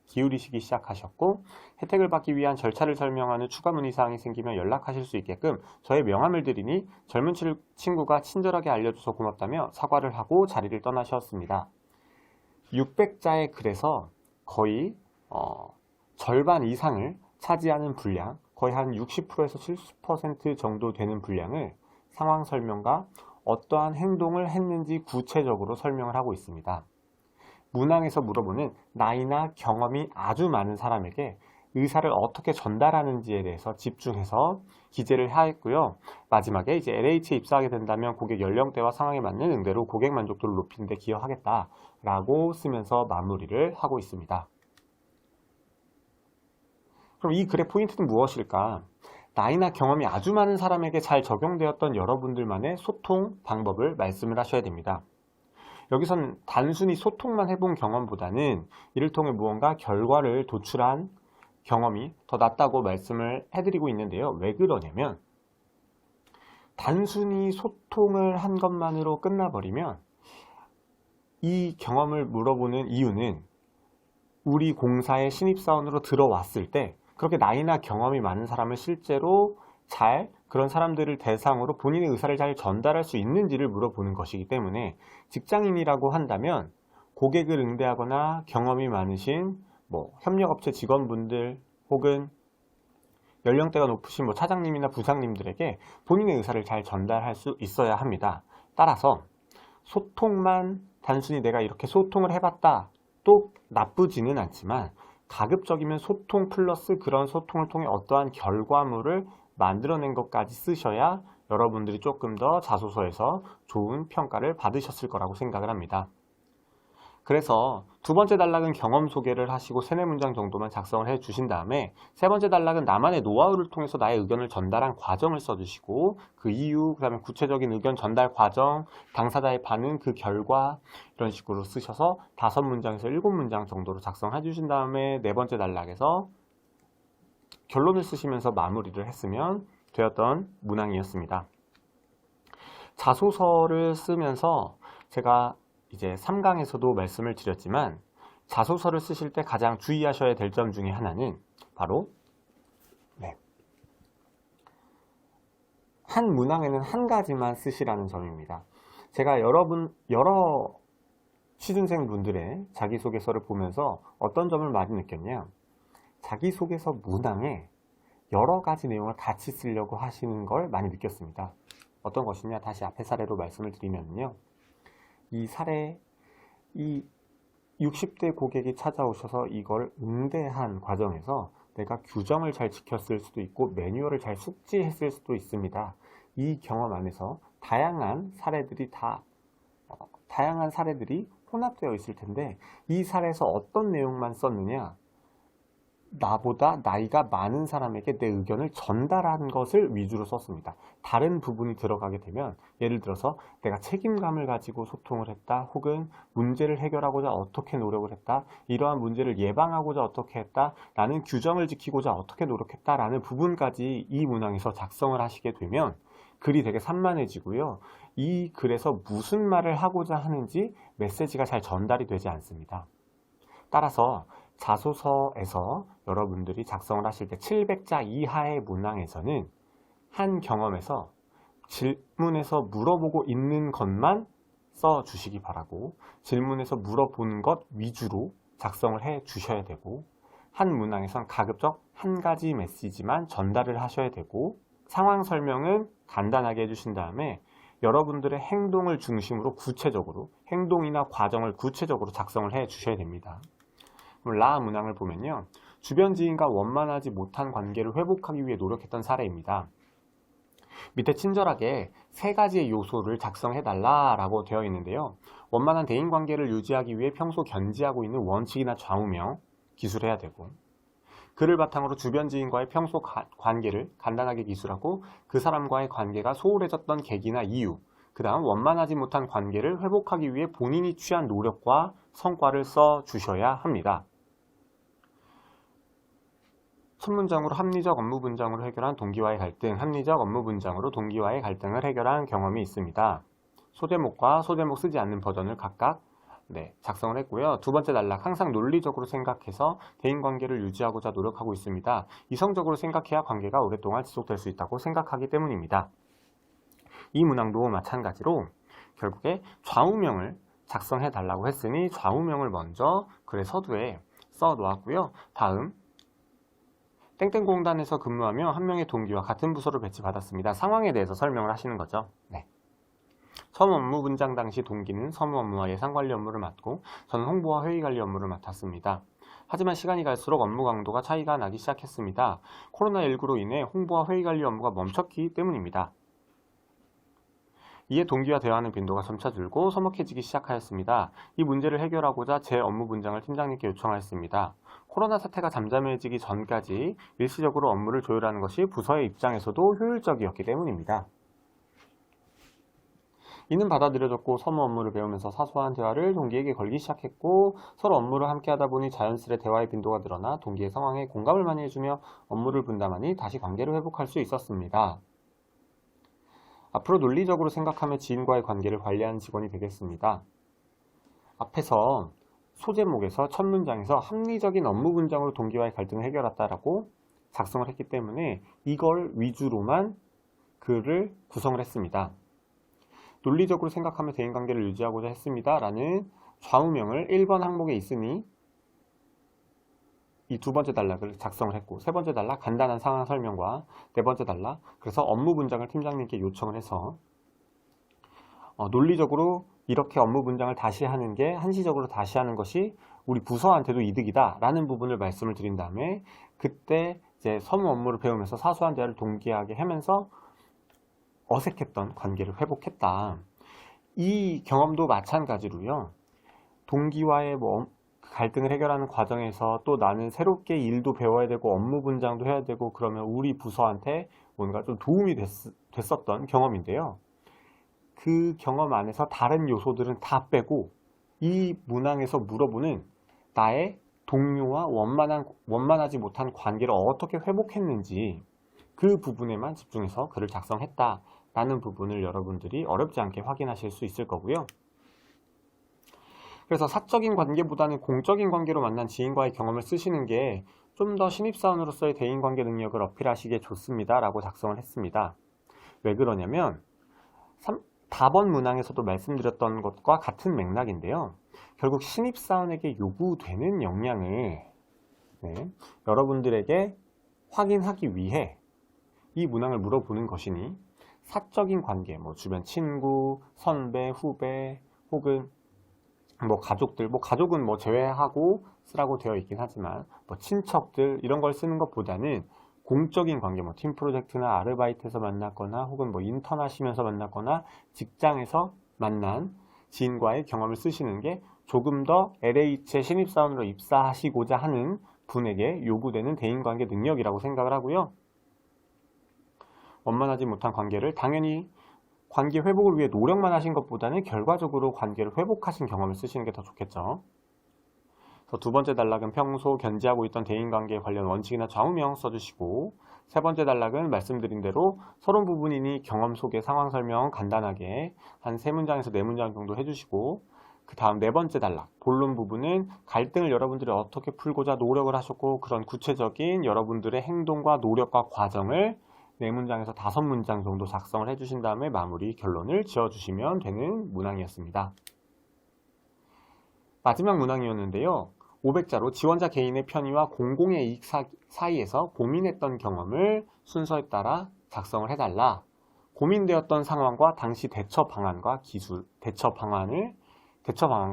기울이시기 시작하셨고 혜택을 받기 위한 절차를 설명하는 추가 문의사항이 생기면 연락하실 수 있게끔 저의 명함을 드리니 젊은 친구가 친절하게 알려줘서 고맙다며 사과를 하고 자리를 떠나셨습니다. 600자의 글에서 거의 절반 이상을 차지하는 분량, 거의 한 60%에서 70% 정도 되는 분량을 상황 설명과 어떠한 행동을 했는지 구체적으로 설명을 하고 있습니다. 문항에서 물어보는 나이나 경험이 아주 많은 사람에게 의사를 어떻게 전달하는지에 대해서 집중해서 기재를 하였고요. 마지막에 이제 LH에 입사하게 된다면 고객 연령대와 상황에 맞는 응대로 고객 만족도를 높이는 데 기여하겠다라고 쓰면서 마무리를 하고 있습니다. 그럼 이 글의 포인트는 무엇일까? 나이나 경험이 아주 많은 사람에게 잘 적용되었던 여러분들만의 소통 방법을 말씀을 하셔야 됩니다. 여기선 단순히 소통만 해본 경험보다는 이를 통해 무언가 결과를 도출한 경험이 더 낫다고 말씀을 해드리고 있는데요. 왜 그러냐면 단순히 소통을 한 것만으로 끝나버리면 이 경험을 물어보는 이유는 우리 공사에 신입사원으로 들어왔을 때 그렇게 나이나 경험이 많은 사람을 실제로 잘 그런 사람들을 대상으로 본인의 의사를 잘 전달할 수 있는지를 물어보는 것이기 때문에 직장인이라고 한다면 고객을 응대하거나 경험이 많으신 협력업체 직원분들 혹은 연령대가 높으신 차장님이나 부장님들에게 본인의 의사를 잘 전달할 수 있어야 합니다. 따라서 소통만 단순히 내가 이렇게 소통을 해봤다 또 나쁘지는 않지만 가급적이면 소통 플러스 그런 소통을 통해 어떠한 결과물을 만들어낸 것까지 쓰셔야 여러분들이 조금 더 자소서에서 좋은 평가를 받으셨을 거라고 생각을 합니다. 그래서 두 번째 단락은 경험 소개를 하시고 3-4문장 정도만 작성을 해 주신 다음에 세 번째 단락은 나만의 노하우를 통해서 나의 의견을 전달한 과정을 써주시고 그 이유, 그 다음에 구체적인 의견 전달 과정, 당사자의 반응, 그 결과 이런 식으로 쓰셔서 5문장에서 7문장 정도로 작성해 주신 다음에 네 번째 단락에서 결론을 쓰시면서 마무리를 했으면 되었던 문항이었습니다. 자소서를 쓰면서 제가 이제 3강에서도 말씀을 드렸지만 자소서를 쓰실 때 가장 주의하셔야 될 점 중에 하나는 바로 한 문항에는 한 가지만 쓰시라는 점입니다. 제가 여러 취준생 분들의 자기소개서를 보면서 어떤 점을 많이 느꼈냐, 자기소개서 문항에 여러 가지 내용을 같이 쓰려고 하시는 걸 많이 느꼈습니다. 어떤 것이냐, 다시 앞에 사례로 말씀을 드리면요, 이 60대 고객이 찾아오셔서 이걸 응대한 과정에서 내가 규정을 잘 지켰을 수도 있고 매뉴얼을 잘 숙지했을 수도 있습니다. 이 경험 안에서 다양한 사례들이 혼합되어 있을 텐데 이 사례에서 어떤 내용만 썼느냐, 나보다 나이가 많은 사람에게 내 의견을 전달한 것을 위주로 썼습니다. 다른 부분이 들어가게 되면 예를 들어서 내가 책임감을 가지고 소통을 했다, 혹은 문제를 해결하고자 어떻게 노력을 했다, 이러한 문제를 예방하고자 어떻게 했다, 나는 규정을 지키고자 어떻게 노력했다 라는 부분까지 이 문항에서 작성을 하시게 되면 글이 되게 산만해지고요. 이 글에서 무슨 말을 하고자 하는지 메시지가 잘 전달이 되지 않습니다. 따라서 자소서에서 여러분들이 작성을 하실 때 700자 이하의 문항에서는 한 경험에서 질문에서 물어보고 있는 것만 써주시기 바라고, 질문에서 물어보는 것 위주로 작성을 해 주셔야 되고, 한 문항에선 가급적 한 가지 메시지만 전달을 하셔야 되고, 상황 설명은 간단하게 해주신 다음에 여러분들의 행동을 중심으로 구체적으로, 행동이나 과정을 구체적으로 작성을 해 주셔야 됩니다. 라 문항을 보면요, 주변 지인과 원만하지 못한 관계를 회복하기 위해 노력했던 사례입니다. 밑에 친절하게 세 가지의 요소를 작성해달라 라고 되어 있는데요, 원만한 대인관계를 유지하기 위해 평소 견지하고 있는 원칙이나 좌우명 기술해야 되고, 그를 바탕으로 주변 지인과의 평소 관계를 간단하게 기술하고, 그 사람과의 관계가 소홀해졌던 계기나 이유, 그 다음 원만하지 못한 관계를 회복하기 위해 본인이 취한 노력과 성과를 써 주셔야 합니다. 첫 문장으로 합리적 업무 분장으로 해결한 동기와의 갈등, 합리적 업무 분장으로 동기와의 갈등을 해결한 경험이 있습니다. 소제목과 소제목 쓰지 않는 버전을 각각 작성을 했고요. 두 번째 단락, 항상 논리적으로 생각해서 대인관계를 유지하고자 노력하고 있습니다. 이성적으로 생각해야 관계가 오랫동안 지속될 수 있다고 생각하기 때문입니다. 이 문항도 마찬가지로 결국에 좌우명을 작성해 달라고 했으니 좌우명을 먼저 글의 서두에 써 놓았고요. 다음, 땡땡공단에서 근무하며 한 명의 동기와 같은 부서로 배치받았습니다. 상황에 대해서 설명을 하시는 거죠. 서무 업무 분장 당시 동기는 서무 업무와 예산 관리 업무를 맡고 저는 홍보와 회의 관리 업무를 맡았습니다. 하지만 시간이 갈수록 업무 강도가 차이가 나기 시작했습니다. 코로나19로 인해 홍보와 회의 관리 업무가 멈췄기 때문입니다. 이에 동기와 대화하는 빈도가 점차 줄고 서먹해지기 시작하였습니다. 이 문제를 해결하고자 제 업무 분장을 팀장님께 요청하였습니다. 코로나 사태가 잠잠해지기 전까지 일시적으로 업무를 조율하는 것이 부서의 입장에서도 효율적이었기 때문입니다. 이는 받아들여졌고 서무 업무를 배우면서 사소한 대화를 동기에게 걸기 시작했고, 서로 업무를 함께 하다 보니 자연스레 대화의 빈도가 늘어나 동기의 상황에 공감을 많이 해주며 업무를 분담하니 다시 관계를 회복할 수 있었습니다. 앞으로 논리적으로 생각하며 지인과의 관계를 관리하는 직원이 되겠습니다. 앞에서 소제목에서 첫 문장에서 합리적인 업무 분장으로 동기와의 갈등을 해결했다라고 작성을 했기 때문에 이걸 위주로만 글을 구성을 했습니다. 논리적으로 생각하며 대인관계를 유지하고자 했습니다 라는 좌우명을 1번 항목에 있으니 이 두 번째 단락을 작성을 했고, 세 번째 단락 간단한 상황 설명과 네 번째 단락 그래서 업무 분장을 팀장님께 요청을 해서 논리적으로 이렇게 업무 분장을 다시 하는 게, 한시적으로 다시 하는 것이 우리 부서한테도 이득이다 라는 부분을 말씀을 드린 다음에, 그때 이제 서무 업무를 배우면서 사소한 대화를 동기하게 하면서 어색했던 관계를 회복했다. 이 경험도 마찬가지로요, 동기와의 갈등을 해결하는 과정에서 또 나는 새롭게 일도 배워야 되고 업무 분장도 해야 되고 그러면 우리 부서한테 뭔가 좀 도움이 됐었던 경험인데요, 그 경험 안에서 다른 요소들은 다 빼고 이 문항에서 물어보는 나의 동료와 원만하지 못한 관계를 어떻게 회복했는지 그 부분에만 집중해서 글을 작성했다 라는 부분을 여러분들이 어렵지 않게 확인하실 수 있을 거고요. 그래서 사적인 관계보다는 공적인 관계로 만난 지인과의 경험을 쓰시는 게 좀 더 신입사원으로서의 대인관계 능력을 어필하시기에 좋습니다 라고 작성을 했습니다. 왜 그러냐면 4번 문항에서도 말씀드렸던 것과 같은 맥락인데요, 결국 신입사원에게 요구되는 역량을 여러분들에게 확인하기 위해 이 문항을 물어보는 것이니, 사적인 관계, 주변 친구, 선배, 후배, 혹은 가족들, 가족은 제외하고 쓰라고 되어 있긴 하지만 친척들 이런 걸 쓰는 것보다는 공적인 관계, 팀 프로젝트나 아르바이트에서 만났거나 혹은 인턴 하시면서 만났거나 직장에서 만난 지인과의 경험을 쓰시는 게 조금 더 LH의 신입사원으로 입사하시고자 하는 분에게 요구되는 대인관계 능력이라고 생각을 하고요. 원만하지 못한 관계를 당연히 관계 회복을 위해 노력만 하신 것보다는 결과적으로 관계를 회복하신 경험을 쓰시는 게 더 좋겠죠. 두 번째 단락은 평소 견지하고 있던 대인관계 관련 원칙이나 좌우명 써주시고, 세 번째 단락은 말씀드린 대로 서론 부분이니 경험 속의 상황 설명 간단하게 한 3문장에서 4문장 정도 해주시고, 그 다음 네 번째 단락 본론 부분은 갈등을 여러분들이 어떻게 풀고자 노력을 하셨고 그런 구체적인 여러분들의 행동과 노력과 과정을 4문장에서 5문장 정도 작성을 해주신 다음에 마무리 결론을 지어주시면 되는 문항이었습니다. 마지막 문항이었는데요. 500자로 지원자 개인의 편의와 공공의 이익 사이에서 고민했던 경험을 순서에 따라 작성을 해달라. 고민되었던 상황과 당시 대처 방안과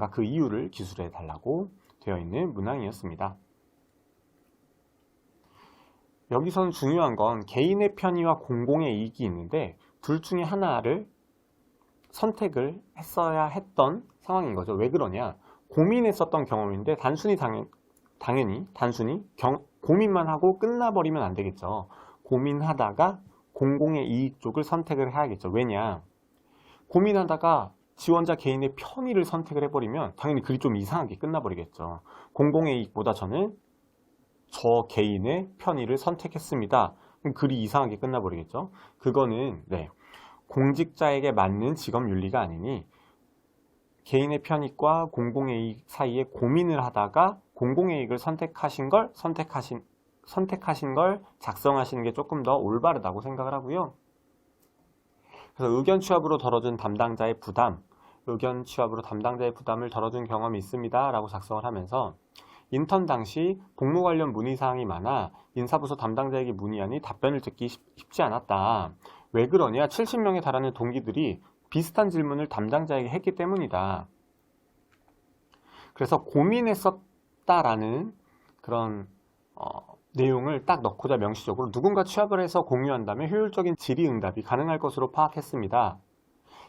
그 이유를 기술해 달라고 되어 있는 문항이었습니다. 여기서는 중요한 건 개인의 편의와 공공의 이익이 있는데 둘 중에 하나를 선택을 했어야 했던 상황인 거죠. 왜 그러냐? 고민했었던 경험인데 단순히 고민만 하고 끝나버리면 안 되겠죠. 고민하다가 공공의 이익 쪽을 선택을 해야겠죠. 왜냐? 고민하다가 지원자 개인의 편의를 선택을 해버리면 당연히 글이 좀 이상하게 끝나버리겠죠. 공공의 이익보다 저는 저 개인의 편의를 선택했습니다. 그럼 글이 이상하게 끝나버리겠죠. 그거는 공직자에게 맞는 직업 윤리가 아니니 개인의 편익과 공공의 이익 사이에 고민을 하다가 공공의 이익을 선택하신 걸 작성하시는 게 조금 더 올바르다고 생각을 하고요. 그래서 의견 취합으로 덜어준 담당자의 부담을 덜어준 경험이 있습니다 라고 작성을 하면서 인턴 당시 복무 관련 문의사항이 많아 인사부서 담당자에게 문의하니 답변을 듣기 쉽지 않았다. 왜 그러냐? 70명에 달하는 동기들이 비슷한 질문을 담당자에게 했기 때문이다. 그래서 고민했었다라는 그런 내용을 딱 넣고자 명시적으로 누군가 취합을 해서 공유한다면 효율적인 질의응답이 가능할 것으로 파악했습니다.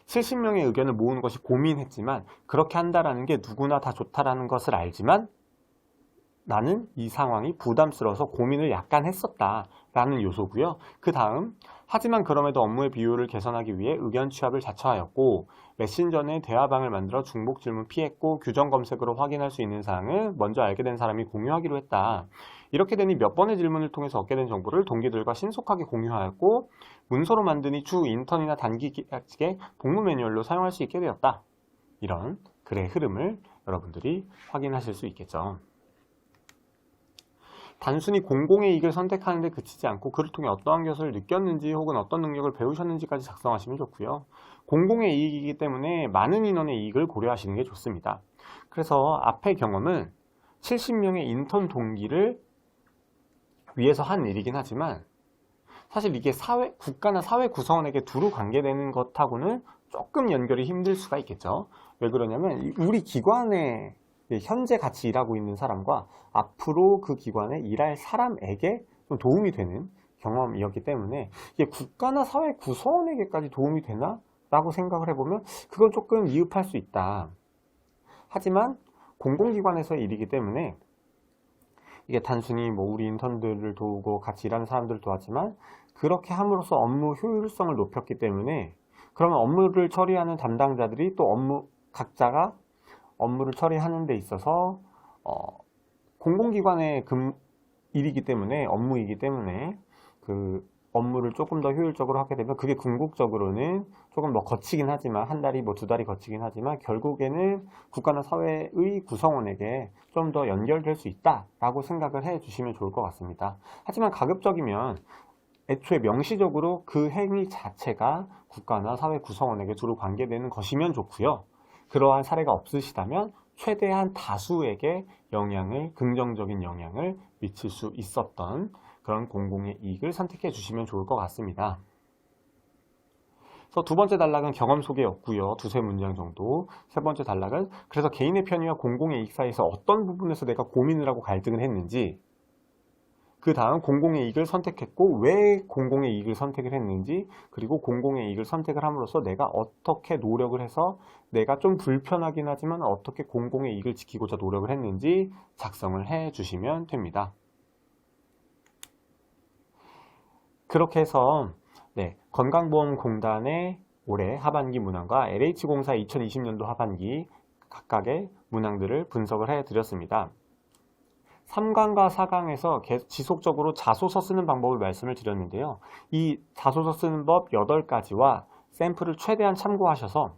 70명의 의견을 모으는 것이 고민했지만 그렇게 한다라는 게 누구나 다 좋다라는 것을 알지만 나는 이 상황이 부담스러워서 고민을 약간 했었다라는 요소고요. 그 다음 하지만 그럼에도 업무의 비율을 개선하기 위해 의견 취합을 자처하였고 메신저 내 대화방을 만들어 중복 질문 피했고 규정 검색으로 확인할 수 있는 사항을 먼저 알게 된 사람이 공유하기로 했다. 이렇게 되니 몇 번의 질문을 통해서 얻게 된 정보를 동기들과 신속하게 공유하였고 문서로 만드니 주 인턴이나 단기 계약직의 복무 매뉴얼로 사용할 수 있게 되었다. 이런 글의 흐름을 여러분들이 확인하실 수 있겠죠. 단순히 공공의 이익을 선택하는 데 그치지 않고 그를 통해 어떠한 것을 느꼈는지 혹은 어떤 능력을 배우셨는지까지 작성하시면 좋고요. 공공의 이익이기 때문에 많은 인원의 이익을 고려하시는 게 좋습니다. 그래서 앞의 경험은 70명의 인턴 동기를 위해서 한 일이긴 하지만 사실 이게 국가나 사회 구성원에게 두루 관계되는 것하고는 조금 연결이 힘들 수가 있겠죠. 왜 그러냐면 우리 기관에 현재 같이 일하고 있는 사람과 앞으로 그 기관에 일할 사람에게 좀 도움이 되는 경험이었기 때문에 이게 국가나 사회 구성원에게까지 도움이 되나? 라고 생각을 해보면 그건 조금 미흡할 수 있다. 하지만 공공기관에서의 일이기 때문에 이게 단순히 우리 인턴들을 도우고 같이 일하는 사람들을 도왔지만 그렇게 함으로써 업무 효율성을 높였기 때문에 그러면 업무를 처리하는 담당자들이 또 각자가 업무를 처리하는 데 있어서 공공기관의 일이기 때문에 업무이기 때문에 그 업무를 조금 더 효율적으로 하게 되면 그게 궁극적으로는 조금 더 거치긴 하지만 한 달이 2달이 거치긴 하지만 결국에는 국가나 사회의 구성원에게 좀 더 연결될 수 있다라고 생각을 해 주시면 좋을 것 같습니다. 하지만 가급적이면 애초에 명시적으로 그 행위 자체가 국가나 사회 구성원에게 주로 관계되는 것이면 좋고요. 그러한 사례가 없으시다면 최대한 다수에게 긍정적인 영향을 미칠 수 있었던 그런 공공의 이익을 선택해 주시면 좋을 것 같습니다. 그래서 두 번째 단락은 경험 소개였고요. 2-3문장 정도. 세 번째 단락은 그래서 개인의 편의와 공공의 이익 사이에서 어떤 부분에서 내가 고민을 하고 갈등을 했는지 그 다음 공공의 이익을 선택했고 왜 공공의 이익을 선택을 했는지, 그리고 공공의 이익을 선택을 함으로써 내가 어떻게 노력을 해서 내가 좀 불편하긴 하지만 어떻게 공공의 이익을 지키고자 노력을 했는지 작성을 해 주시면 됩니다. 그렇게 해서 건강보험공단의 올해 하반기 문항과 LH공사 2020년도 하반기 각각의 문항들을 분석을 해드렸습니다. 3강과 4강에서 지속적으로 자소서 쓰는 방법을 말씀을 드렸는데요. 이 자소서 쓰는 법 8가지와 샘플을 최대한 참고하셔서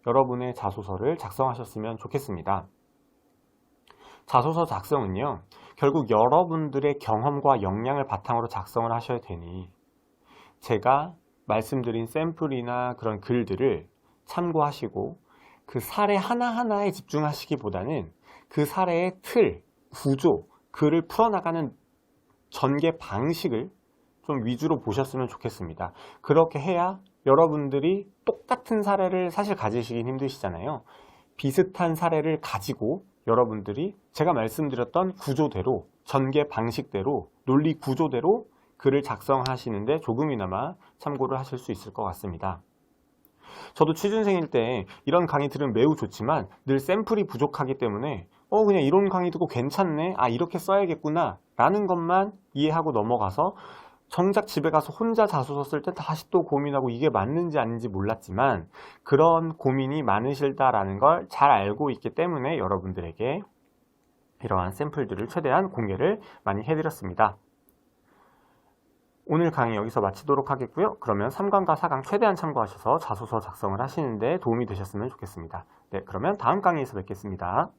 여러분의 자소서를 작성하셨으면 좋겠습니다. 자소서 작성은요, 결국 여러분들의 경험과 역량을 바탕으로 작성을 하셔야 되니 제가 말씀드린 샘플이나 그런 글들을 참고하시고 그 사례 하나하나에 집중하시기보다는 그 사례의 틀, 구조, 글을 풀어나가는 전개 방식을 좀 위주로 보셨으면 좋겠습니다. 그렇게 해야 여러분들이 똑같은 사례를 사실 가지시긴 힘드시잖아요. 비슷한 사례를 가지고 여러분들이 제가 말씀드렸던 구조대로, 전개 방식대로, 논리 구조대로 글을 작성하시는데 조금이나마 참고를 하실 수 있을 것 같습니다. 저도 취준생일 때 이런 강의 들으면 매우 좋지만 늘 샘플이 부족하기 때문에 그냥 이런 강의 듣고 괜찮네, 이렇게 써야겠구나 라는 것만 이해하고 넘어가서 정작 집에 가서 혼자 자소서 쓸 때 다시 또 고민하고 이게 맞는지 아닌지 몰랐지만 그런 고민이 많으실다라는 걸 잘 알고 있기 때문에 여러분들에게 이러한 샘플들을 최대한 공개를 많이 해드렸습니다. 오늘 강의 여기서 마치도록 하겠고요. 그러면 3강과 4강 최대한 참고하셔서 자소서 작성을 하시는데 도움이 되셨으면 좋겠습니다. 그러면 다음 강의에서 뵙겠습니다.